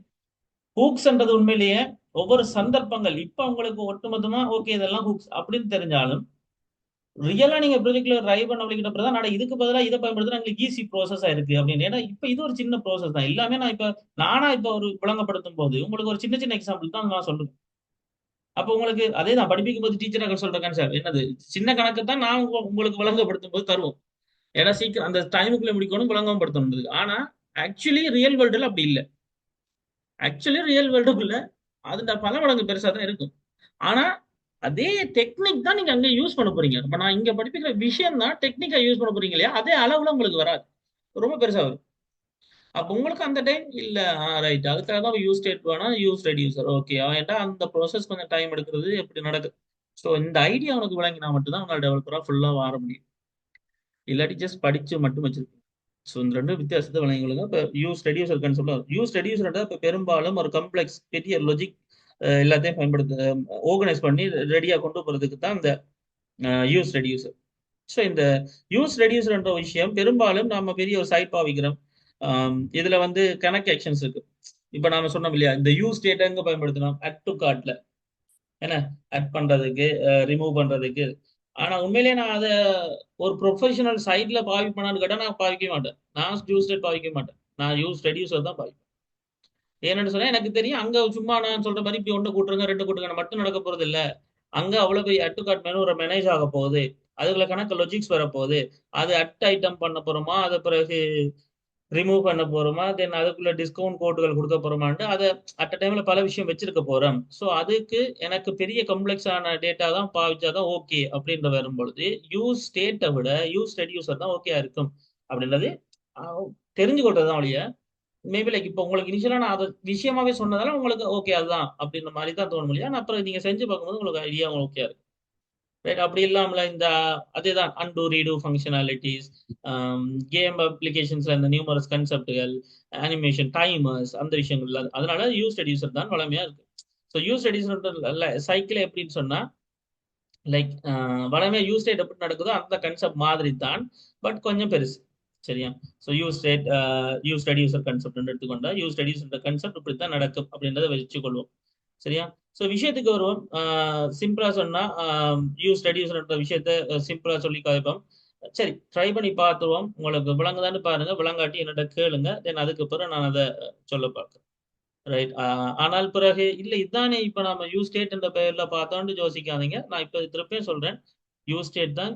ஹூக்ஸ்ன்றது உண்மையிலேயே ஒவ்வொரு சந்தர்ப்பங்கள் இப்ப உங்களுக்கு ஒட்டுமொத்தமா ஓகே இதெல்லாம் ஹூக்ஸ் அப்படின்னு தெரிஞ்சாலும் ரியலா நீங்க ப்ராஜெக்ட்ல ட்ரை பண்ண அப்படிங்கிற தான் நான் இதுக்கு பதிலாக இதை பயன்படுத்தினா எங்களுக்கு ஈஸி ப்ரோசஸ் இருக்கு அப்படின்னு. ஏன்னா இப்ப இது ஒரு சின்ன ப்ரோசஸ் தான் எல்லாமே. நான் இப்ப நானா இப்ப ஒரு விளங்கப்படுத்தும் போது உங்களுக்கு ஒரு சின்ன சின்ன எக்ஸாம்பிள் தான் நான் சொல்றேன். அப்ப உங்களுக்கு அதே தான் படிப்பிக்கும் போது டீச்சராக சொல்ற கான்செப்ட் என்னது, சின்ன கணக்கு தான் நான் உங்களுக்கு விளங்கப்படுத்தும் போது தருவோம். ஏன்னா சீக்கிரம் அந்த டைமுக்குள்ள முடிக்கணும், விளங்கப்படுத்தணும். ஆனா ஆக்சுவலி ரியல் வேர்ல்டுல அப்படி இல்லை. ஆக்சுவலி ரியல் வேர்ல்டுக்குள்ள அது பல மடங்கு பெருசா தான் இருக்கும். ஆனா அதே டெக்னிக் தான் நீங்க அங்க யூஸ் பண்ண போறீங்க. இப்ப நான் இங்க படிப்பிக்கிற விஷயம் தான் டெக்னிக்கா யூஸ் பண்ண போறீங்க இல்லையா, அதே அளவுல உங்களுக்கு வராது, ரொம்ப பெருசா வரும். அப்ப உங்களுக்கு அந்த டைம் இல்ல. ரைட், அதுக்காக தான் யூஸ் ஸ்டேட் வேணா யூஸ் ரெடியூசர் ஓகே. ஏன்டா அந்த ப்ராசஸ் கொஞ்சம் டைம் எடுக்கிறது எப்படி நடக்குது. ஸோ இந்த ஐடியா உனக்கு விளங்கினா மட்டும்தான் உங்களால் டெவலப்பரா ஃபுல்லா வர முடியும். இல்லாட்டி ஜஸ்ட் படிச்சு மட்டும் வச்சிருக்கீங்க. ஸோ இந்த ரெண்டு வித்தியாசத்தை விளங்கிக்கொள்ளுங்க. இப்போ use reducer concept, use reducer இப்போ பெரும்பாலும் ஒரு கம்ப்ளெக்ஸ் பெரிய லாஜிக் எல்லாத்தையும் பயன்படுத்த ஆர்கனைஸ் பண்ணி ரெடியா கொண்டு போறதுக்கு தான் இந்த யூஸ் ரெடியூசர். ஸோ இந்த யூஸ் ரெடியூசர்ன்ற விஷயம் பெரும்பாலும் நாம பெரிய ஒரு சைட் பாவிக்கிறோம். இதுல வந்து கனெக்ட் ஆக்ஷன்ஸ் இருக்கு. இப்ப நாம சொன்னோம் இல்லையா, இந்த யூஸ் டேட்டா எங்க பயன்படுத்தணும், அட் டு கார்ட்ல என்ன அட் பண்றதுக்கு, ரிமூவ் பண்றதுக்கு. ஆனா உண்மையிலேயே நான் அதை ஒரு ப்ரொஃபஷனல் சைட்ல பாவிப்பேனான்னு கேட்டா நான் பாவிக்க மாட்டேன். நான் யூஸ் ஸ்டேட் பாவிக்க மாட்டேன், நான் யூஸ் ரெடியூசர் தான் பாவிப்பேன். ஏன்னு சொன்னா எனக்கு தெரியும் அங்க சும்மா நான் சொல்ற மாதிரி இப்படி ஒன்று கூட்டுருங்க ரெண்டு கூட்டுங்க மட்டும் நடக்க போறது இல்ல. அங்க அவ்வளவு பெரிய அட் டு கார்ட் மெனு ஒரு மேனேஜ் ஆக போகுது, அதுக்குள்ள கணக்கு லாஜிக்ஸ் வர போகுது. அது அட் ஐட்டம் பண்ண போறோமா, அதை பிறகு ரிமூவ் பண்ண போறோமா, தென் அதுக்குள்ள டிஸ்கவுண்ட் கோட்டுகள் கொடுக்க போறோமான்ட்டு அதை அட் டைம்ல பல விஷயம் வச்சிருக்க போறோம். ஸோ அதுக்கு எனக்கு பெரிய கம்ப்ளெக்ஸான டேட்டா தான் பாவிச்சாதான் ஓகே அப்படின்ற வரும்பொழுது யூஸ் ஸ்டேட்டை விட யூஸ் ரெடியூசர் தான் ஓகே இருக்கும் அப்படின்றது தெரிஞ்சு கொள்றதுதான் ஒழிய மேபி லைக் இப்போ உங்களுக்கு இனிஷியலா நான் அதை விஷயமாவே சொன்னதால உங்களுக்கு ஓகே அதுதான் அப்படின்ற மாதிரி தான் தோணும் இல்லையா. அப்புறம் நீங்க செஞ்சு பார்க்கும்போது உங்களுக்கு ஐடியா ஓகே இருக்கு. ரைட். அப்படி இல்லாமல இந்த அதேதான் அன்டு ரீடு ஃபங்க்ஷனாலிட்டிஸ், கேம் அப்ளிகேஷன்ஸ்ல இந்த நியூமரஸ் கன்செப்ட்கள், அனிமேஷன், டைமர்ஸ், அந்த விஷயங்கள்ல அதனால யூஸ் ரெடியூசர் தான் வளமையா இருக்கு. ஸோ யூஸ் ரெடியூசர் சைக்கிள் எப்படின்னு சொன்னா, லைக் வளமையா யூஸ் ஸ்டேட் எப்படி நடக்குதோ அந்த கன்செப்ட் மாதிரி தான், பட் கொஞ்சம் பெருசு. சரியா? ஸோ யூஸ் ரெடியூசர் கன்செப்ட் எடுத்துக்கொண்டா யூஸ் ரெடியூசர் கன்செப்ட் இப்படித்தான் நடக்கும் அப்படின்றத வச்சுக்கொள்வோம். சரியா? ஸோ விஷயத்துக்கு வருவோம். சிம்பிளா சொன்னா யூஸ் ரெடியூசர்ன்ற விஷயத்த சிம்பிளா சொல்லி காய்ப்போம். சரி, ட்ரை பண்ணி பார்த்துருவோம். உங்களுக்கு விளங்குதான்னு பாருங்க, விளங்காட்டி என்னோட கேளுங்க. தென் அதுக்கு பிறகு நான் அதை சொல்ல பார்க்கிறேன். ரைட். ஆனால் பிறகு இல்ல இதானே இப்ப நம்ம யூ ஸ்டேட் என்ற பெயர்ல பார்த்தோம்னு யோசிக்காதீங்க. நான் இப்ப திருப்பியும் சொல்றேன். யூ ஸ்டேட் தான்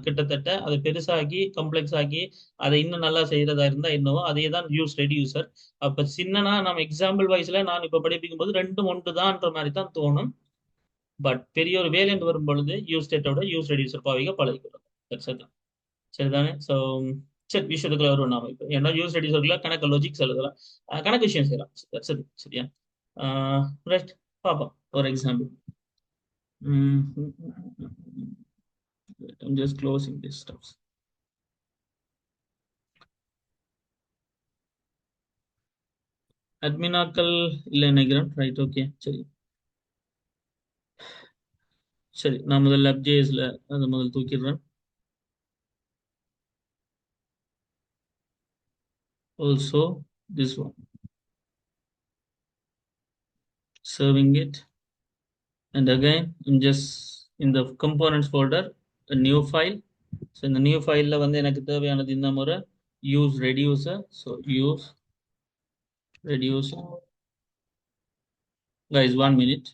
கிட்டத்தட்ட அதை பெருசாக்கி கம்ப்ளெக்ஸ் ஆக்கி அதை இன்னும் நல்லா செய்யறதா இருந்தா என்னவோ அதே தான் யூஸ் ரெடியூசர். அப்ப சின்னனா நம்ம எக்ஸாம்பிள் வைஸ்ல நான் இப்ப படிப்பிக்கும் போது ரெண்டும் ஒன்று தான்ன்ற மாதிரி தான் தோணும். பட் பெரிய ஒரு வேலைன்னு வரும் பொழுது யூஸ் ஸ்டேட்டோட யூஸ் ரெடியூசர் பாவிக்க பழகிக்கிறோம். சரிதான். சரிதானே? ஸோ சரி, விஷயத்துக்குள்ள வருவோம் நாம இப்போ. ஏன்னா யூஸ் ரெடியூசர்ல கணக்கு லாஜிக்ஸ் எழுதலாம், கணக்கு விஷயம் செய்யலாம். சரி, சரியா? ரைட். பார்ப்போம் ஒரு example. I'm just closing this stuff. அட்மினாக்கள் இல்லை நினைக்கிறேன். Right, okay. சரி. சரி, நான் முதல்ல அப்ஜேஎஸ்ல அதை முதல் தூக்கிடுறேன். Also this one, serving it, and again I'm just in the components folder, a new file. So இந்த நியூ ஃபைல்ல வந்து எனக்கு தேவையானது இந்த முறை use reducer. So use reducer. guys 1 minute.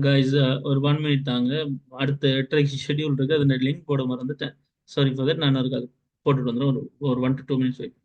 Guys ஒரு 1 minute தாங்க. அடுத்த 8:30 ஷெட்யூல் இருக்கு, அது லிங்க் போட மறந்துட்டேன். Sorry for that. நான் ஒரு போட்டுட்டு வந்துடும். ஒரு 1 to 2 minutes wait.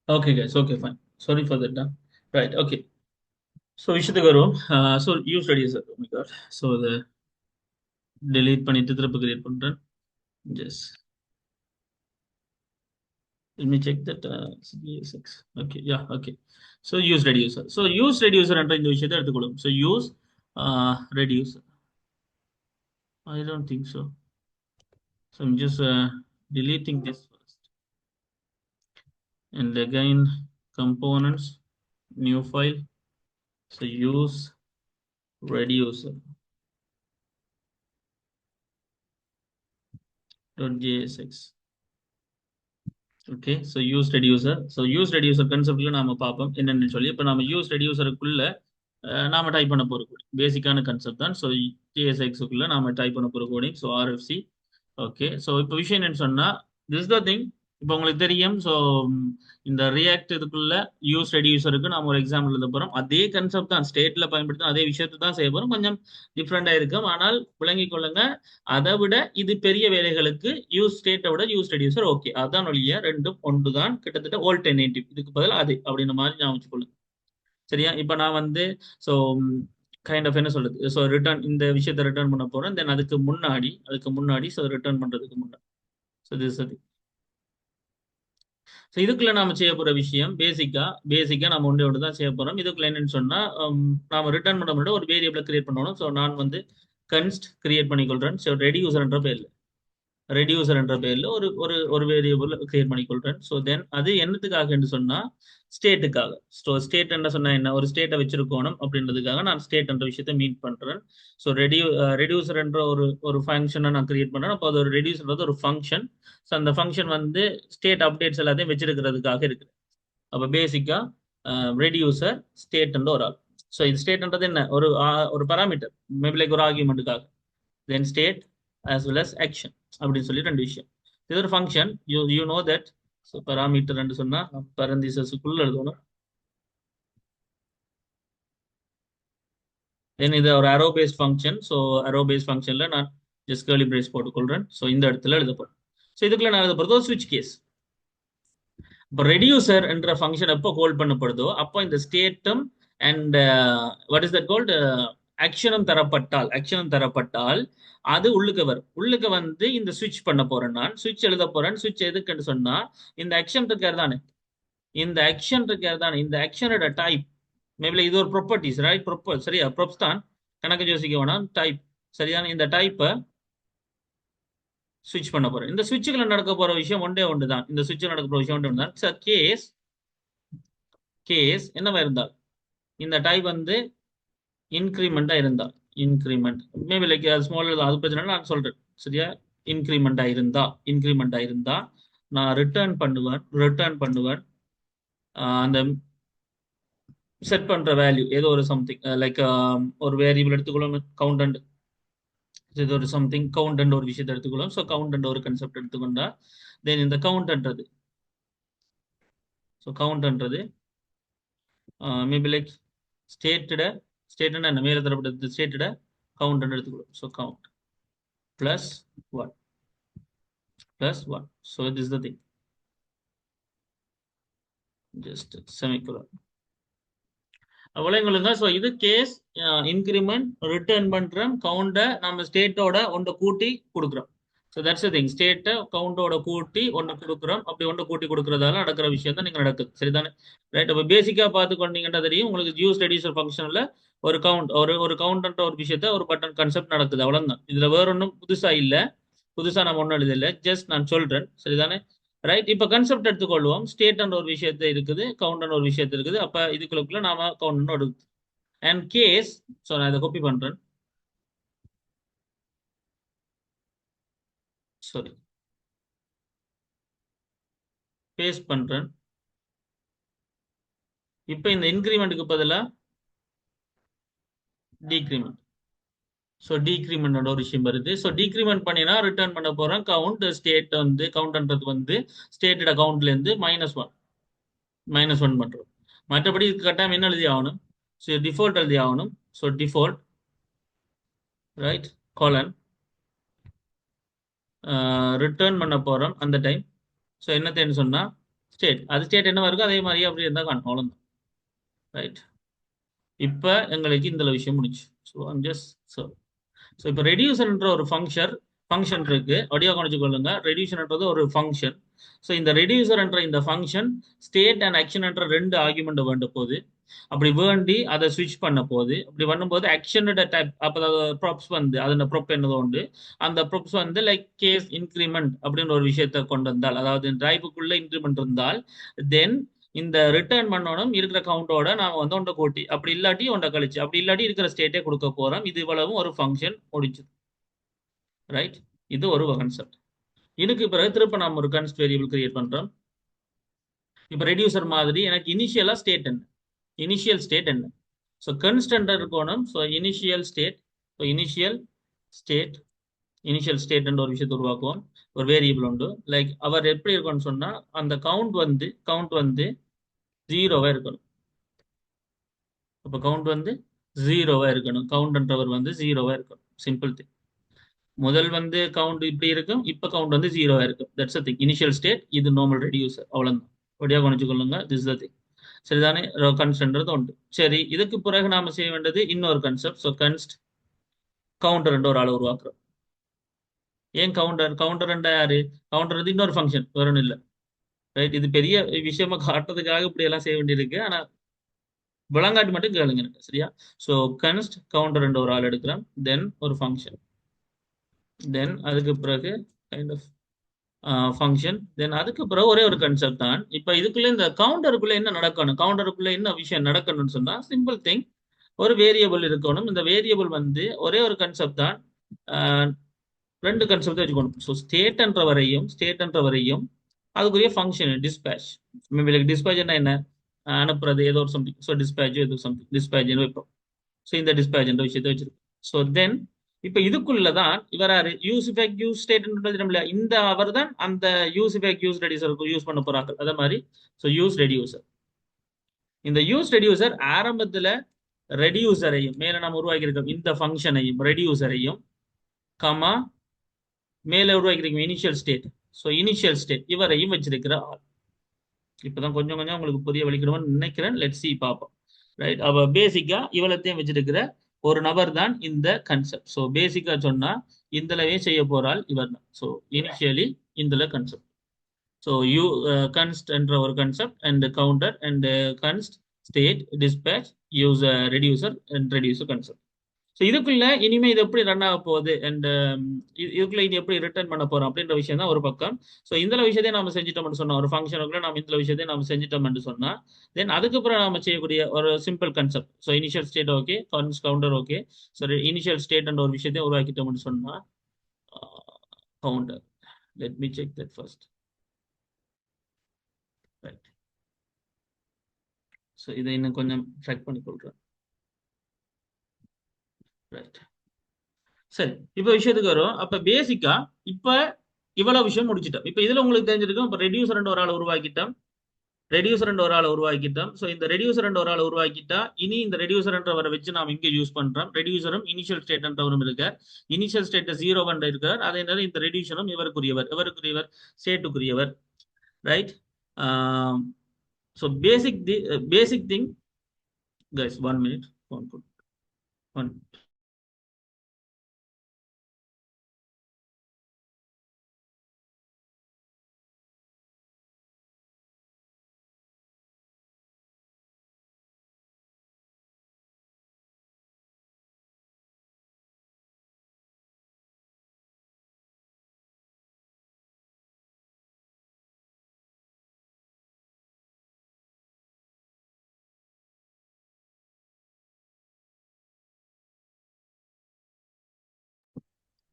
Okay, guys. Okay, fine. Sorry for that. Right. Okay. So விஷயத்துக்கு வரும். So use reducer. Oh my god. So the delete பண்ணிட்டு திரும்ப create பண்றேன். Yes. Let me check that. CSX. Okay. Yeah. Okay. So use reducer. So use reducer என்ற இந்த விஷயத்தை எடுத்துக்கொள்ளும். So use reducer. I don't think so. So I'm just deleting this first. And again, components, new file. So use reducer. .jsx. Okay so use reducer. So use reducer கன்செப்ட்ல நாம பார்ப்போம் என்னென்னு சொல்லி. இப்போ நம்ம யூஸ் ரெடியூசருக்குள்ள நாம டைப் பண்ண போகிற கோடிங் பேசிக்கான கன்செப்ட் தான். ஸோ டிஎஸ்எக்ஸுக்குள்ள நாம டைப் பண்ண போகிற coding. So RFC. Okay so இப்போ விஷயம் என்னன்னு சொன்னா திஸ் த திங். இப்போ உங்களுக்கு தெரியும். ஸோ இந்த ரியாக்ட் இதுக்குள்ள யூஸ் ரெடியூசருக்கு நாம ஒரு எக்ஸாம்பிள் எழுத போறோம். அதே கன்செப்ட் தான் ஸ்டேட்ல பயன்படுத்தி அதே விஷயத்தை தான் செய்ய போறோம். கொஞ்சம் டிஃப்ரெண்டா இருக்கும். ஆனால் விளங்கிக் கொள்ளுங்க, அதை விட இது பெரிய வேலைகளுக்கு யூஸ் ஸ்டேட்டை விட யூஸ் ரெடியூசர் ஓகே. அதான் ஒழிய ரெண்டும் ஒன்று தான், கிட்டத்தட்ட ஆல்டர்னேட்டிவ். இதுக்கு பதில் அது அப்படின்ற மாதிரி நான் வச்சுக்கொள்ளுங்க. சரியா? இப்போ நான் வந்து ஸோ கைண்ட் ஆஃப் என்ன சொல்றது, ஸோ ரிட்டர்ன் இந்த விஷயத்தை ரிட்டர்ன் பண்ண போறேன். தென் அதுக்கு முன்னாடி ஸோ ரிட்டர்ன் பண்றதுக்கு முன்னாடி ஸோ திஸ் அது. ஸோ இதுக்குள்ள நாம செய்ய போற விஷயம் பேசிக்கா நம்ம ஒன்று தான் செய்ய போறோம். இதுக்குள்ள என்னன்னு சொன்னா நாம ரிட்டர்ன் பண்ண முன்னாடி ஒரு வேரியபிளை கிரியேட் பண்ணணும். ஸோ நான் வந்து கன்ஸ்ட் கிரியேட் பண்ணிக்கொள்றேன். ஸோ ரெடியூசர் என்ற பேர்ல ஒரு ஒரு ஒரு வேரியபிள் கிரியேட் பண்ணிக்கொள்றேன். ஸோ தென் அது என்னத்துக்காக சொன்னா ஸ்டேட்டுக்காக. ஸோ ஸ்டேட் என்ன சொன்னா என்ன, ஒரு ஸ்டேட்டை வச்சிருக்கணும் அப்படின்றதுக்காக நான் ஸ்டேட் என்ற விஷயத்தை மீட் பண்றேன். ஸோ ரெடியூசர் என்ற ஒரு ஒரு ஃபங்க்ஷனை நான் கிரியேட் பண்றேன். அப்போ அது ஒரு ரெடியூசர்ன்றது ஒரு ஃபங்க்ஷன். ஸோ அந்த ஃபங்க்ஷன் வந்து ஸ்டேட் அப்டேட்ஸ் எல்லாத்தையும் வச்சிருக்கிறதுக்காக இருக்கு. அப்போ பேசிக்கா ரெடியூசர் ஸ்டேட் ஒரு ஆள். ஸோ இது ஸ்டேட்ன்றது என்ன, ஒரு ஒரு பராமீட்டர், மேபி லைக் ஒரு ஆர்குமெண்ட்டுக்காக. தென் state as well as action அப்படின்னு சொல்லி ரெண்டு விஷயம். இது ஒரு function. You know that. So parameter சொன்னா பரந்தீசஸ்க்குள்ள எழுதணும். தென் இது ஒரு அரோ பேஸ்ட் ஃபங்க்ஷன். ஸோ அரோ பேஸ்ட் ஃபங்க்ஷன்ல நான் ஜஸ்ட் கர்லி பிரேஸ் போட்டுக்கொள்றேன். ஸோ இந்த இடத்துல எழுதப்படும். ஸோ இதுக்குள்ள நான் எழுத போறது ஒரு ஸ்விட்ச் கேஸ். இப்போ ரெடியூசர் என்ற ஃபங்க்ஷன் எப்போ கால் பண்ணப்படுதோ அப்போ இந்த ஸ்டேட்டும் and what is that called ஆக்ஷனும் தரப்பட்டால் அது உள்ளுக்கு வரும். உள்ளுக்கு வந்து இந்த ஸ்விட்ச் பண்ண போறேன், நான் ஸ்விட்ச் எழுத போறேன். ஸ்விட்ச் எதுக்குன்னு சொன்னா இந்த ஆக்ஷன் இருக்காரு தானே, இந்த ஆக்ஷனோட டைப் மேபி இது ஒரு ப்ராப்பர்ட்டிஸ் ரைட். சரியா, ப்ராப்ஸ் தான் கணக்கு யோசிக்க வேணாம். டைப் சரியான இந்த டைப்பை ஸ்விட்ச் பண்ண போறேன். இந்த ஸ்விட்சுக்குள்ள நடக்க போற விஷயம் ஒன்று தான். இந்த ஸ்விட்சில் நடக்க போற விஷயம் ஒன்று தான். கேஸ் என்னவா இருந்தால் இந்த டைப் வந்து இன்க்ரிமெண்டா மேபி லைக் ஸ்மால் அது பிரச்சனை நான் சொல்றேன். சரியா, இன்க்ரிமெண்டா இருந்தா நான் ரிட்டர்ன் பண்ணுவேன் அந்த செட் பண்ற வேல்யூ ஏதோ ஒரு சம்திங் லைக் ஒரு வேரியபிள் எடுத்துக்கொள்ளும் கவுண்டன்ட். இது ஒரு சம்திங் கவுண்டன்ட் ஒரு விஷயத்தை எடுத்துக்கொள்ளும். ஸோ கவுண்டன்ட் ஒரு கன்செப்ட் எடுத்துக்கொண்டா தென் இந்த கவுண்டன்றது மேபி லைக் ஸ்டேட்டட் என்ன மேலே தரப்பட்டது ஸ்டேட்டட கவுண்ட் எடுத்துக்கொள்ளும். So count plus one. So this is the thing. Just செமிகுலர் அவ்வளோங்களுங்க. ஸோ இது கேஸ் இன்க்ரிமெண்ட் ரிட்டர்ன் பண்றோம். கவுண்டை நம்ம ஸ்டேட்டோட ஒன்றை கூட்டி கொடுக்குறோம். So that's the thing. ஸ்டேட்டை கவுண்டோட கூட்டி ஒன்று கொடுக்குறோம். அப்படி ஒன்று கூட்டி கொடுக்கறதால நடக்கிற விஷயம் தான் நீங்க நடக்குது. சரிதானே, ரைட். அப்போ பேசிக்கா பார்த்துக்கொண்டீங்கன்னா தெரியும் உங்களுக்கு யூஸ் ரெடியூசர் ஃபங்க்ஷன்ல ஒரு கவுண்ட் ஒரு கவுண்ட்ன்ற ஒரு விஷயத்த ஒரு பட்டன் கான்செப்ட் நடக்குது. அவ்வளவுதான். இதுல வேற ஒன்றும் புதுசா நம்ம ஒன்றும் எழுதல. ஜஸ்ட் நான் சொல்றேன். சரிதானே, ரைட். இப்ப கன்செப்ட் எடுத்துக்கொள்வோம். ஸ்டேட் ஒரு விஷயத்த இருக்குது, கவுண்ட் ஒரு விஷயத்த இருக்குது. அப்ப இதுக்குள்ள நாம கவுண்ட் எடுத்து அண்ட் கேஸ். ஸோ நான் இதை காப்பி பண்றேன். சாரி, பேஸ்ட் பண்றேன். இப்ப இந்த இன்கிரிமெண்ட்டுக்கு பதிலா டீக்ரிமெண்ட். ஸோ டீக்ரிமெண்ட் ஒரு விஷயம் வருது. ஸோ டீக்ரிமெண்ட் பண்ணினா ரிட்டர்ன் பண்ண போறோம் கவுண்ட். ஸ்டேட் வந்து கவுண்ட்ன்றது வந்து ஸ்டேட்டட் அக்கௌண்ட்ல இருந்து -1 பண்றோம். மற்றபடி இதுக்கு கட்டாயம் என்ன எழுதி ஆகணும், ஸோ டிஃபால்ட் எழுதி ஆகணும். ஸோ டிஃபால்ட் ரைட் காலன் ரிட்டர்ன் பண்ண போறோம் அந்த டைம். ஸோ என்னத்தைன்னு சொன்னா ஸ்டேட். அது ஸ்டேட் என்ன இருக்கும் அதே மாதிரியே அப்படி இருந்தால் காணும், அவ்வளோதான். ரைட். இப்போ எங்களுக்கு இந்த விஷயம் முடிச்சு. ஸோ ஐம் ஜஸ்ட் ஸோ இப்போ ரெடியூசர்ன்ற ஒரு ஃபங்க்ஷன் இருக்கு. வடிவா கவனிச்சு கொள்ளுங்க. ரெடியூசர்ன்றது ஒரு ஃபங்க்ஷன். ஸோ இந்த ரெடியூசர்ன்ற இந்த ஃபங்க்ஷன் ஸ்டேட் அண்ட் ஆக்ஷன்ன்ற ரெண்டு ஆர்குமெண்ட் வேண்ட போகுது. அப்படி வேண்டி அதை ஸ்விட்ச் பண்ண போகுது. அப்படி பண்ணும்போது ஆக்ஷனோட டைப் அப்போ ப்ராப்ஸ் வந்து அதோட ப்ரொப் என்னதோ உண்டு. அந்த ப்ரொப்ஸ் வந்து லைக் கேஸ் இன்க்ரிமெண்ட் அப்படின்னு ஒரு விஷயத்த கொண்டு வந்தால், அதாவது டிரைவுக்குள்ள இன்க்ரிமெண்ட் இருந்தால் தென் இந்த ரிட்டர்ன் பண்ணணும் இருக்கிற கவுண்டோட நாம வந்து ஒன்றை கூட்டி, அப்படி இல்லாட்டி ஒன்றை கழிச்சு, அப்படி இல்லாட்டி இருக்கிற ஸ்டேட்டே கொடுக்க போறோம். இது இவ்வளவும் ஒரு ஃபங்க்ஷன் முடிச்சு. ரைட். இது ஒரு கன்செப்ட். இதுக்கு பிறகு திருப்ப நம்ம ஒரு கன்ஸ்ட் வேரியபிள் கிரியேட் பண்றோம். இப்போ ரெடியூசர் மாதிரி எனக்கு இனிஷியலா ஸ்டேட் என்ன, இனிஷியல் ஸ்டேட் என்ன. ஸோ கன்ஸ்டன்ட் இருக்கணும். So initial state. So initial state ஒரு விஷயத்தை உருவாக்குவோம். ஒரு வேரியபிள் உண்டு. லைக் அவர் எப்படி இருக்கும்னு சொன்னா அந்த கவுண்ட் வந்து 0வா இருக்கணும். அப்போ கவுண்ட் வந்து 0வா இருக்கணும். கவுண்ட்ன்றவர் வந்து 0வா இருக்கணும். Simple thing. முதல் வந்து கவுண்ட் இப்படி இருக்கும், இப்போ கவுண்ட் வந்து 0வா இருக்கும். That's thing. Initial state. இது நார்மல் ரெடியூசர், அவ்வளோதான். வடியாக கவனிச்சு கொள்ளுங்க. This the thing. சரிதானே. கன்ஸ்டன்ட் உண்டு. சரி, இதுக்கு பிறகு நாம செய்ய வேண்டியது இன்னொரு கன்செப்ட். ஸோ கன்ஸ்ட் கவுண்டர் ஒரு ஆளை உருவாக்குறோம். ஏன் கவுண்டர் யாரு? கவுண்டர் வந்து இன்னொரு ஃபங்க்ஷன், வேற ஒன்றும் இல்லை. ரைட். இது பெரிய விஷயமா காட்டுறதுக்காக இப்படி எல்லாம் செய்ய வேண்டியிருக்கு. ஆனா விளங்காட்டி மட்டும் கேளுங்க எனக்கு, சரியா? ஸோ கன்ஸ்ட் கவுண்டர் ஒரு ஆள் எடுக்கிறோம். தென் ஒரு ஃபங்க்ஷன். தென் அதுக்கு பிறகு கைண்ட் ஆஃப் ஃபங்க்ஷன். தென் அதுக்கு பிறகு ஒரே ஒரு கன்செப்ட் தான். இப்போ இதுக்குள்ள இந்த கவுண்டருக்குள்ள என்ன நடக்கணும், கவுண்டருக்குள்ள என்ன விஷயம் நடக்கணும்னு சொன்னா சிம்பிள் திங். ஒரு வேரியபிள் இருக்கணும். இந்த வேரியபிள் வந்து ஒரே ஒரு கன்செப்ட் தான். ரெண்டு கன்செப்ட் வச்சுக்கணும். ஸோ ஸ்டேட் என்ற வரையும் அதுக்குரிய ஃபங்க்ஷன் டிஸ்பேச். டிஸ்பேச் என்ன அனுப்புறது ஏதோ ஒரு சம்திங். ஸோ டிஸ்பேச் ஏதோ சம்திங் டிஸ்பேச் வைப்போம். ஸோ இந்த டிஸ்பேச் என்ற விஷயத்தை வச்சிருக்கோம். ஸோ தென் இப்போ இதுக்குள்ளதான் இவர் யூஸ் இஃபெக்ட் யூஸ் ஸ்டேட் இந்த அவர் தான் அந்த யூஸ் இஃபெக்ட் யூஸ் ரெடியூசருக்கு யூஸ் பண்ண போறாங்க. அதே மாதிரி ஸோ யூஸ் ரெடியூசர். இந்த யூஸ் ரெடியூசர் ஆரம்பத்தில் ரெடியூசரையும் மேல நம்ம உருவாக்கி இருக்கோம் இந்த ஃபங்க்ஷனையும் ரெடியூசரையும் கமா மேல உருவாக்கிருக்கோம் initial state. So initial state இவரையும் வச்சிருக்கிற ஆள். இப்பதான் கொஞ்சம் கொஞ்சம் உங்களுக்கு புரிய வலிக்கணும்னு நினைக்கிறேன். லெட்ஸ் சி பார்ப்போம். ரைட். அவ பேசிக்கா இவளத்தையும் வச்சிருக்கிற ஒரு நபர் தான் இந்த கன்செப்ட். ஸோ பேசிக்கா சொன்னா இந்தலவே செய்ய போறாள் இவர் தான். ஸோ இனிஷியலி இந்தல கன்செப்ட். ஸோ கன்ஸ்ட் என்ற ஒரு concept and counter and const state dispatch use reducer and reducer concept. So இதுக்குள்ள இனிமே இது எப்படி ரன் ஆக போகுது அண்ட் இதுக்குள்ள இது எப்படி ரிட்டர்ன் பண்ண போறோம் அப்படின்ற விஷயம் தான் ஒரு பக்கம். ஸோ இந்த விஷயத்தையும் நம்ம செஞ்சிட்டோம்னு சொன்னா ஒரு ஃபங்க்ஷனுக்குள்ள நம்ம இந்த விஷயத்தையும் நம்ம செஞ்சிட்டோம்னு சொன்னா தென் அதுக்கப்புறம் நம்ம செய்யக்கூடிய ஒரு simple concept. So initial state okay, counter okay. So initial state என்ற ஒரு விஷயத்தையும் உருவாக்கிட்டோம்னு சொன்னா counter. Let me check that first. Right. So இதை இன்னும் கொஞ்சம் ட்ராக் பண்ணி கொள்றேன். ரைட். சரி, இப்போ விஷயத்துக்கு வரும். அப்ப பேசிக்கா இப்ப இவ்வளவு விஷயம் முடிச்சிட்டோம். இப்ப இதுல உங்களுக்கு தெரிஞ்சிருக்கும். இப்ப ரெடியூசர் ஒரு ஆளை உருவாக்கிட்டோம். ஸோ இந்த ரெடியூசர் ஒரு ஆளை உருவாக்கிட்டா இனி இந்த ரெடியூசர்ன்றவரை வச்சு நாம் இங்க யூஸ் பண்றோம். ரெடியூசரும் இனிஷியல் ஸ்டேட்ன்றவரும் இருக்க. இனிஷியல் ஸ்டேட் 0 இருக்கார். அதே நேரம் இந்த ரெடியூசரும் இவருக்குரியவர் ஸ்டேட்டுக்குரியவர். Right. So basic thing guys. 1 minute. One.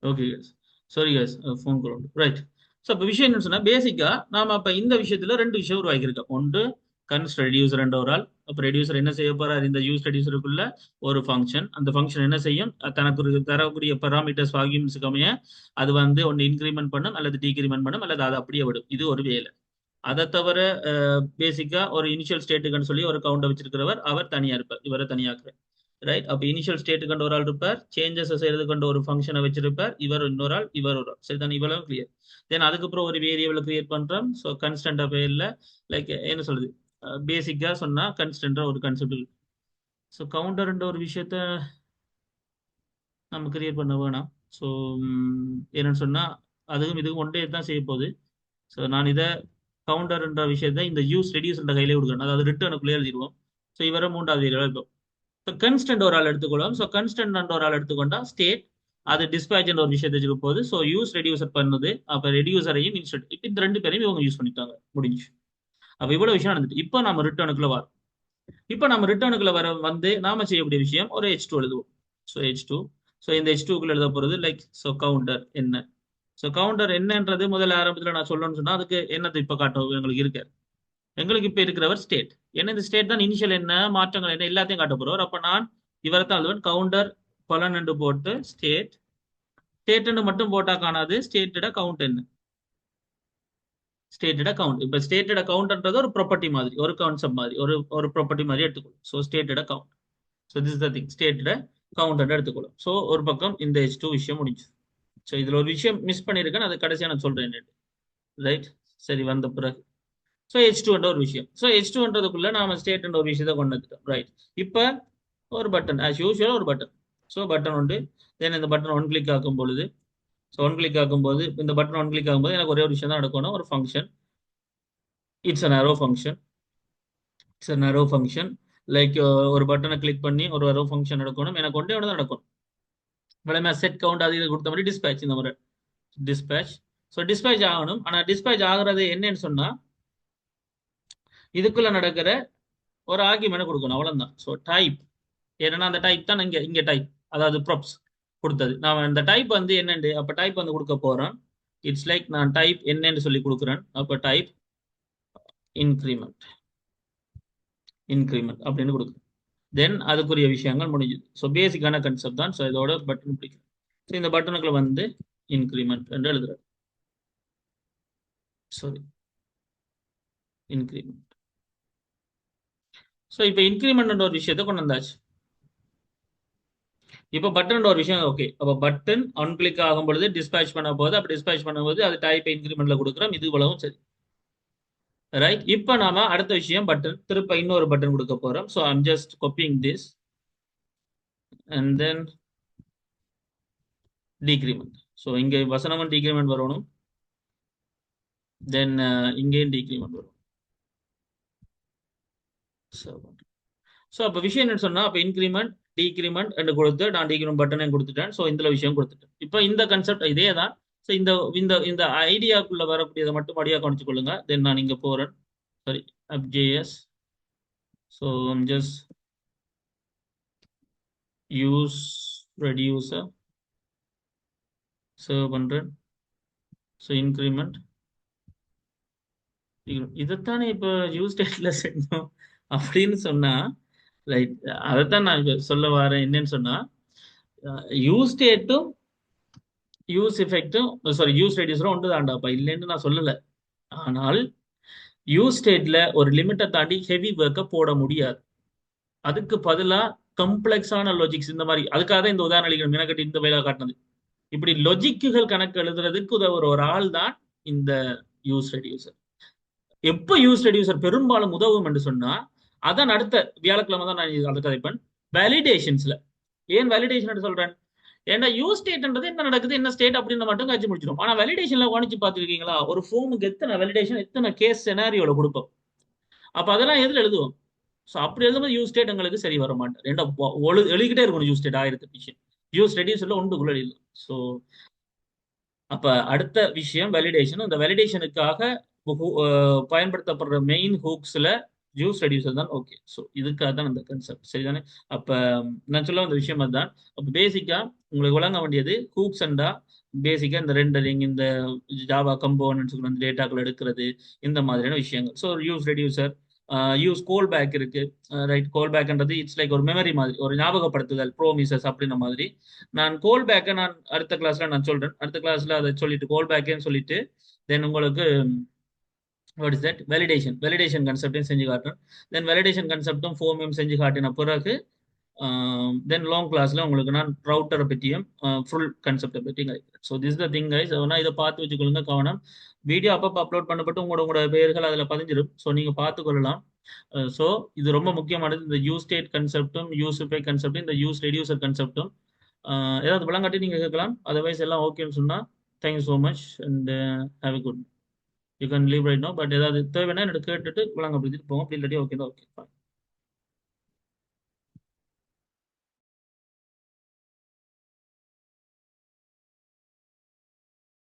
Okay guys. Sorry guys, phone call உண்டு. ரைட். ஸோ இப்போ விஷயம் என்ன சொன்னா பேசிக்கா நாம அப்ப இந்த விஷயத்துல ரெண்டு விஷயம் உருவாக்கியிருக்கோம். ஒன்று கன்ஸ்ட் ரெடியூசர் ஒரு ஆள். அப்போ ரெடியூசர் என்ன செய்ய போறார்? இந்த யூஸ் ரெடியூசருக்குள்ள ஒரு ஃபங்க்ஷன். அந்த ஃபங்க்ஷன் என்ன செய்யும்? தனக்கு தரக்கூடிய பெராமீட்டர்ஸ் ஆர்குமெண்ட்ஸ்க்கு அமைய அது வந்து ஒன்று இன்க்ரிமெண்ட் பண்ணும் அல்லது டீக்ரிமெண்ட் பண்ணும் அல்லது அதை அப்படியே விடும். இது ஒரு வேலை. அதை தவிர பேசிக்கா ஒரு இனிஷியல் ஸ்டேட்டுக்குன்னு சொல்லி ஒரு கவுண்டர் வச்சிருக்கிறவர் அவர் தனியா இருப்பார். இவரை தனியாக்குற. ரைட். அப்போ இனிஷியல் ஸ்டேட்டு கண்டு ஒரு ஆள் இருப்பார், சேஞ்சஸ் செய்யறது கண்டு ஒரு ஃபங்க்ஷனை வச்சிருப்பார், இவர் இன்னொரு ஆள், இவர் ஒரு ஆள். சரிதானே? இவ்வளவு கிளியர். தென் அதுக்கப்புறம் ஒரு வேரியபிளை கிரியேட் பண்றோம். ஸோ கன்ஸ்டன்ட் பேர்ல லைக் என்ன சொல்றது, பேசிக்கா சொன்னா கன்ஸ்டன்ட் ஒரு கான்செப்ட் இருக்கு. ஸோ கவுண்டர்ன்ற ஒரு விஷயத்த நம்ம கிரியேட் பண்ண வேணாம். ஸோ என்னன்னு சொன்னா அதுவும் இதுவும் ஒன்றே தான் செய்ய போகுது. ஸோ நான் இதை கவுண்டர்ன்ற விஷயத்த இந்த யூஸ் ரெடியூஸ்ன்ற கையிலே கொடுக்கணும், அதாவது ரிட்டர்னுக்குள்ளே எழுதிடுவோம். ஸோ இவரை மூன்றாவது வேரியபிள் இருக்கும். ஸோ கன்ஸ்டன்ட் ஒரு ஆள் எடுத்துக்கொள்ளும். ஸோ கன்ஸ்டன்ட் ஒரு ஆள் எடுத்துக்கொண்டா ஸ்டேட் அது டிஸ்பேச் ஒரு விஷயத்தை வச்சுக்க போகுது. ஸோ யூஸ் ரெடியூசர் பண்ணுது. அப்போ ரெடியூசரையும் இன்ஸ்டன்ட் இப்போ இந்த ரெண்டு பேரையும் இவங்க யூஸ் பண்ணிட்டாங்க, முடிஞ்சு. அப்போ இவ்வளவு விஷயம் நடந்துட்டு இப்போ நம்ம ரிட்டர்னுக்குள்ள வரோம். இப்போ நம்ம ரிட்டர்னுக்குள்ள வந்து நாம செய்யக்கூடிய விஷயம் ஒரு H2 எழுதுவோம். So H2. ஸோ இந்த H2க்குள்ள எழுத போறது லைக் ஸோ கவுண்டர் என்ன. ஸோ கவுண்டர் என்னன்றது முதல்ல ஆரம்பத்தில் நான் சொல்லணும்னு சொன்னா அதுக்கு என்னது இப்போ காட்டும் எங்களுக்கு இருக்கு. எங்களுக்கு இப்ப இருக்கிறவர் ஸ்டேட் என்ன, இந்த ஸ்டேட் தான் இனிஷியல் என்ன மாற்றங்கள் என்ன எல்லாத்தையும் காட்ட போறவர். அப்ப நான் இவரை தான் எழுதுவேன், கவுண்டர் பலன் என்று போட்டு ஸ்டேட். ஸ்டேட் மட்டும் போட்டா காணாது, ஸ்டேட்டட கவுண்ட் என்ன, ஸ்டேட்டட கவுண்ட். இப்ப ஸ்டேட்டட கவுண்ட்ன்றது ஒரு ப்ராப்பர்ட்டி மாதிரி, ஒரு கான்செப்ட் மாதிரி, ஒரு ப்ராப்பர்ட்டி மாதிரி எடுத்துக்கொள்ளும். ஸோ ஸ்டேட்டட count. So this the thing, ஸ்டேட்டட கவுண்ட் எடுத்துக்கொள்ளும். ஸோ ஒரு பக்கம் இந்த H2 விஷயம் முடிஞ்சு. ஸோ இதுல ஒரு விஷயம் மிஸ் பண்ணிருக்கேன், அது கடைசியா நான் சொல்றேன். ரைட். சரி, வந்த பிறகு ஸோ H2 ஒரு விஷயம். ஸோ H2ன்றதுக்குள்ள நாம ஸ்டேட் ஒரு விஷயத்தை கொண்டு வந்துட்டோம். ரைட். இப்போ ஒரு பட்டன் ஆஸ் யூஸ்வல் ஒரு பட்டன். ஸோ பட்டன் உண்டு. தென் இந்த பட்டன் ஒன் கிளிக் ஆக்கும் பொழுது, ஸோ ஒன் கிளிக் ஆகும்போது இந்த பட்டன் ஒன் கிளிக் ஆகும்போது எனக்கு ஒரே ஒரு விஷயம் தான் நடக்கணும், ஒரு function. It's an arrow function. It's an arrow function. Like ஒரு பட்டனை கிளிக் பண்ணி ஒரு அரோ ஃபங்க்ஷன் எடுக்கணும், எனக்கு ஒன்றே ஒன்று தான் நடக்கணும். வளமே செட் கவுண்ட் அது இது கொடுத்த மாதிரி டிஸ்பேச், இந்த மாதிரி டிஸ்பேச். ஸோ டிஸ்பேச் ஆகணும். ஆனால் டிஸ்பேச் ஆகுறது என்னன்னு சொன்னா இதுக்குள்ள நடக்கிற ஒரு ஆர்குமெண்ட் கொடுக்கணும், அவ்வளவுதான். ஸோ டைப் ஏன்னா அந்த டைப் தான் இங்க இங்க டைப், அதாவது ப்ராப்ஸ் கொடுத்தது. நான் இந்த டைப் வந்து என்னண்டு அப்ப டைப் வந்து கொடுக்க போறேன். இட்ஸ் லைக் நான் டைப் என்னன்னு சொல்லி கொடுக்குறேன். அப்ப டைப் இன்க்ரிமெண்ட், இன்க்ரிமெண்ட் அப்படின்னு கொடுக்குறேன். தென் அதுக்குரிய விஷயங்கள் முடிஞ்சுது. ஸோ பேசிக்கான கன்செப்ட் தான். ஸோ இதோட பட்டன் பிடிக்கும். ஸோ இந்த பட்டனுக்குள்ள வந்து இன்க்ரிமெண்ட் என்று எழுதுறேன். Sorry, increment. ஸோ இப்போ இன்க்ரிமெண்ட் ஒரு விஷயத்தை கொண்டு வந்தாச்சு. இப்போ பட்டன் ஒரு விஷயம் ஓகே. அப்போ பட்டன் ஆன் கிளிக் ஆகும் பொழுது டிஸ்பேச் பண்ண போது, அப்படி டிஸ்பேச் பண்ணும்போது அது டைப் இன்க்ரிமெண்ட்ல கொடுக்குறோம். இது இவ்வளவும் சரி. ரைட். இப்போ நாம அடுத்த விஷயம் பட்டன், திருப்ப இன்னொரு பட்டன் கொடுக்க போறோம். So I'm just copying this and then decrement. So இங்கே வசனமும் டிக்ரிமெண்ட் வரணும். தென் இங்கேயும் டிக்ரிமெண்ட் வரும். ஸோ அப்போ விஷயம் என்னன்னு சொன்னா அப்போ இன்க்ரிமெண்ட் டிக்ரிமெண்ட் என்று கொடுத்து நான் டிக்ரிமெண்ட் பட்டனை கொடுத்துட்டேன். ஸோ இந்த விஷயம் கொடுத்துட்டேன். இப்போ இந்த கன்செப்ட் இதே தான். ஸோ இந்த இந்த இந்த ஐடியாக்குள்ள வரக்கூடியதை மட்டும் அடியா கவனிச்சு கொள்ளுங்க. தென் நான் இங்க போறேன். Sorry, app.js. So I'm just use reducer save பண்றேன். ஸோ இன்க்ரிமெண்ட் இதைத்தானே இப்போ யூஸ் டேட்ல செய்யணும் அப்படின்னு சொன்னா ரைட். அதைத்தான் நான் இப்ப சொல்ல வரேன். என்னன்னு சொன்னா யூஸ் ஸ்டேட்டும் யூஸ் எஃபெக்டும் சாரி யூஸ் ரெடியூசரும் ஒன்று தாண்டாப்பா, இல்லைன்னு நான் சொல்லல. ஆனால் யூஸ் ஸ்டேட்ல ஒரு லிமிட்டை தாண்டி ஹெவி ஒர்க்கை போட முடியாது. அதுக்கு பதிலா கம்ப்ளெக்ஸான லாஜிக்ஸ் இந்த மாதிரி, அதுக்காக தான் இந்த உதாரணம் அளிக்கணும். எனக்கு இந்த வேலை காட்டினது இப்படி லொஜிக்குகள் கணக்கு எழுதுறதுக்கு உதவுற ஒரு ஆள் தான் இந்த யூஸ் ரெடியூசர். எப்ப யூஸ் ரெடியூசர் பெரும்பாலும் உதவும் என்று சொன்னா அதான் அடுத்த வியாழக்கிழமை தான் நான் அதை கதைப்பேன். வேலிடேஷன்ஸ்ல. ஏன் வேலிடேஷன் சொல்றேன்? ஏன்னா யூஸ் ஸ்டேட்ன்றது என்ன நடக்குது, என்ன ஸ்டேட் அப்படின்னு மட்டும் காட்சி முடிச்சிடும். ஆனா வேலிடேஷன்ல கவனிச்சு பார்த்துருக்கீங்களா, ஒரு ஃபோமுக்கு எத்தனை வேலிடேஷன், எத்தனை கேஸ் செனாரியோல கொடுப்போம். அப்ப அதெல்லாம் எதுல எழுதுவோம்? ஸோ அப்படி எழுதும்போது யூஸ் ஸ்டேட் எங்களுக்கு சரி வர மாட்டேன். ரெண்டா எழுதிக்கிட்டே இருக்கணும் யூஸ் ஸ்டேட். 1000 விஷயம் யூஸ் ரெடியூஸ்ல ஒன்றுக்குள்ள எழுதலாம். ஸோ அப்ப அடுத்த விஷயம் வேலிடேஷன். அந்த வேலிடேஷனுக்காக பயன்படுத்தப்படுற மெயின் ஹூக்ஸ்ல யூஸ் ரெடியூசர் தான். ஓகே. ஸோ இதுக்காக தான் அந்த கன்செப்ட், சரிதானே? அப்ப நான் சொல்ல வந்த விஷயம் அதுதான். அப்ப பேசிக்கா உங்களுக்கு வழங்க வேண்டியது ஹூக்ஸ் அண்டா பேசிக்கா இந்த ரெண்டரிங், இந்த ஜாவா கம்போனன்ட்ஸ் வந்து டேட்டாக்கள் எடுக்கிறது, இந்த மாதிரியான விஷயங்கள். ஸோ யூஸ் ரெடியூசர், யூஸ் கோல் பேக் இருக்கு. ரைட். கோல் பேக்ன்றது இட்ஸ் லைக் ஒரு மெமரி மாதிரி, ஒரு ஞாபகப்படுத்துதல், ப்ரோமிசஸ் அப்படின்ற மாதிரி. நான் கோல் பேக்கை நான் அடுத்த கிளாஸ்ல நான் சொல்றேன். அடுத்த கிளாஸ்ல அதை சொல்லிட்டு கோல் பேக்கேன்னு சொல்லிட்டு தென் உங்களுக்கு what is that validation, validation கன்செப்டையும் செஞ்சு காட்டுறேன். தென் வேலிடேஷன் கன்செப்டும் ஃபோமையும் செஞ்சு காட்டின பிறகு தென் லாங் கிளாஸ்ல உங்களுக்கு நான் ரவுட்டரை பற்றியும் ஃபுல் கான்செப்டை பற்றியும் கிடைக்கிறேன். So this the thing guys. அதனால் இதை பார்த்து வச்சுக்கொள்ளுங்க, கவனம். வீடியோ அப்பப்போ அப்லோட் பண்ணப்பட்டு உங்களோட பெயர்கள் அதில் பதிஞ்சிடும். ஸோ நீங்கள் பார்த்துக்கொள்ளலாம். ஸோ இது ரொம்ப முக்கியமானது. இந்த யூ ஸ்டேட் கன்செப்டும் யூசிஃபை கன்செப்டும் இந்த யூஸ் ரெடியூசர் கன்செப்டும் ஏதாவது விளங்காட்டி நீங்கள் கேட்கலாம். அதர்வைஸ் எல்லாம் ஓகேன்னு சொன்னால் thank you so much and have a good. You can leave right now. But ஏதாவது தேவைன்னா என்னோட கேட்டுட்டு விளங்கப்படுத்திட்டு போங்க. அப்படி இல்லாட்டி ஓகே தான், ஓகே.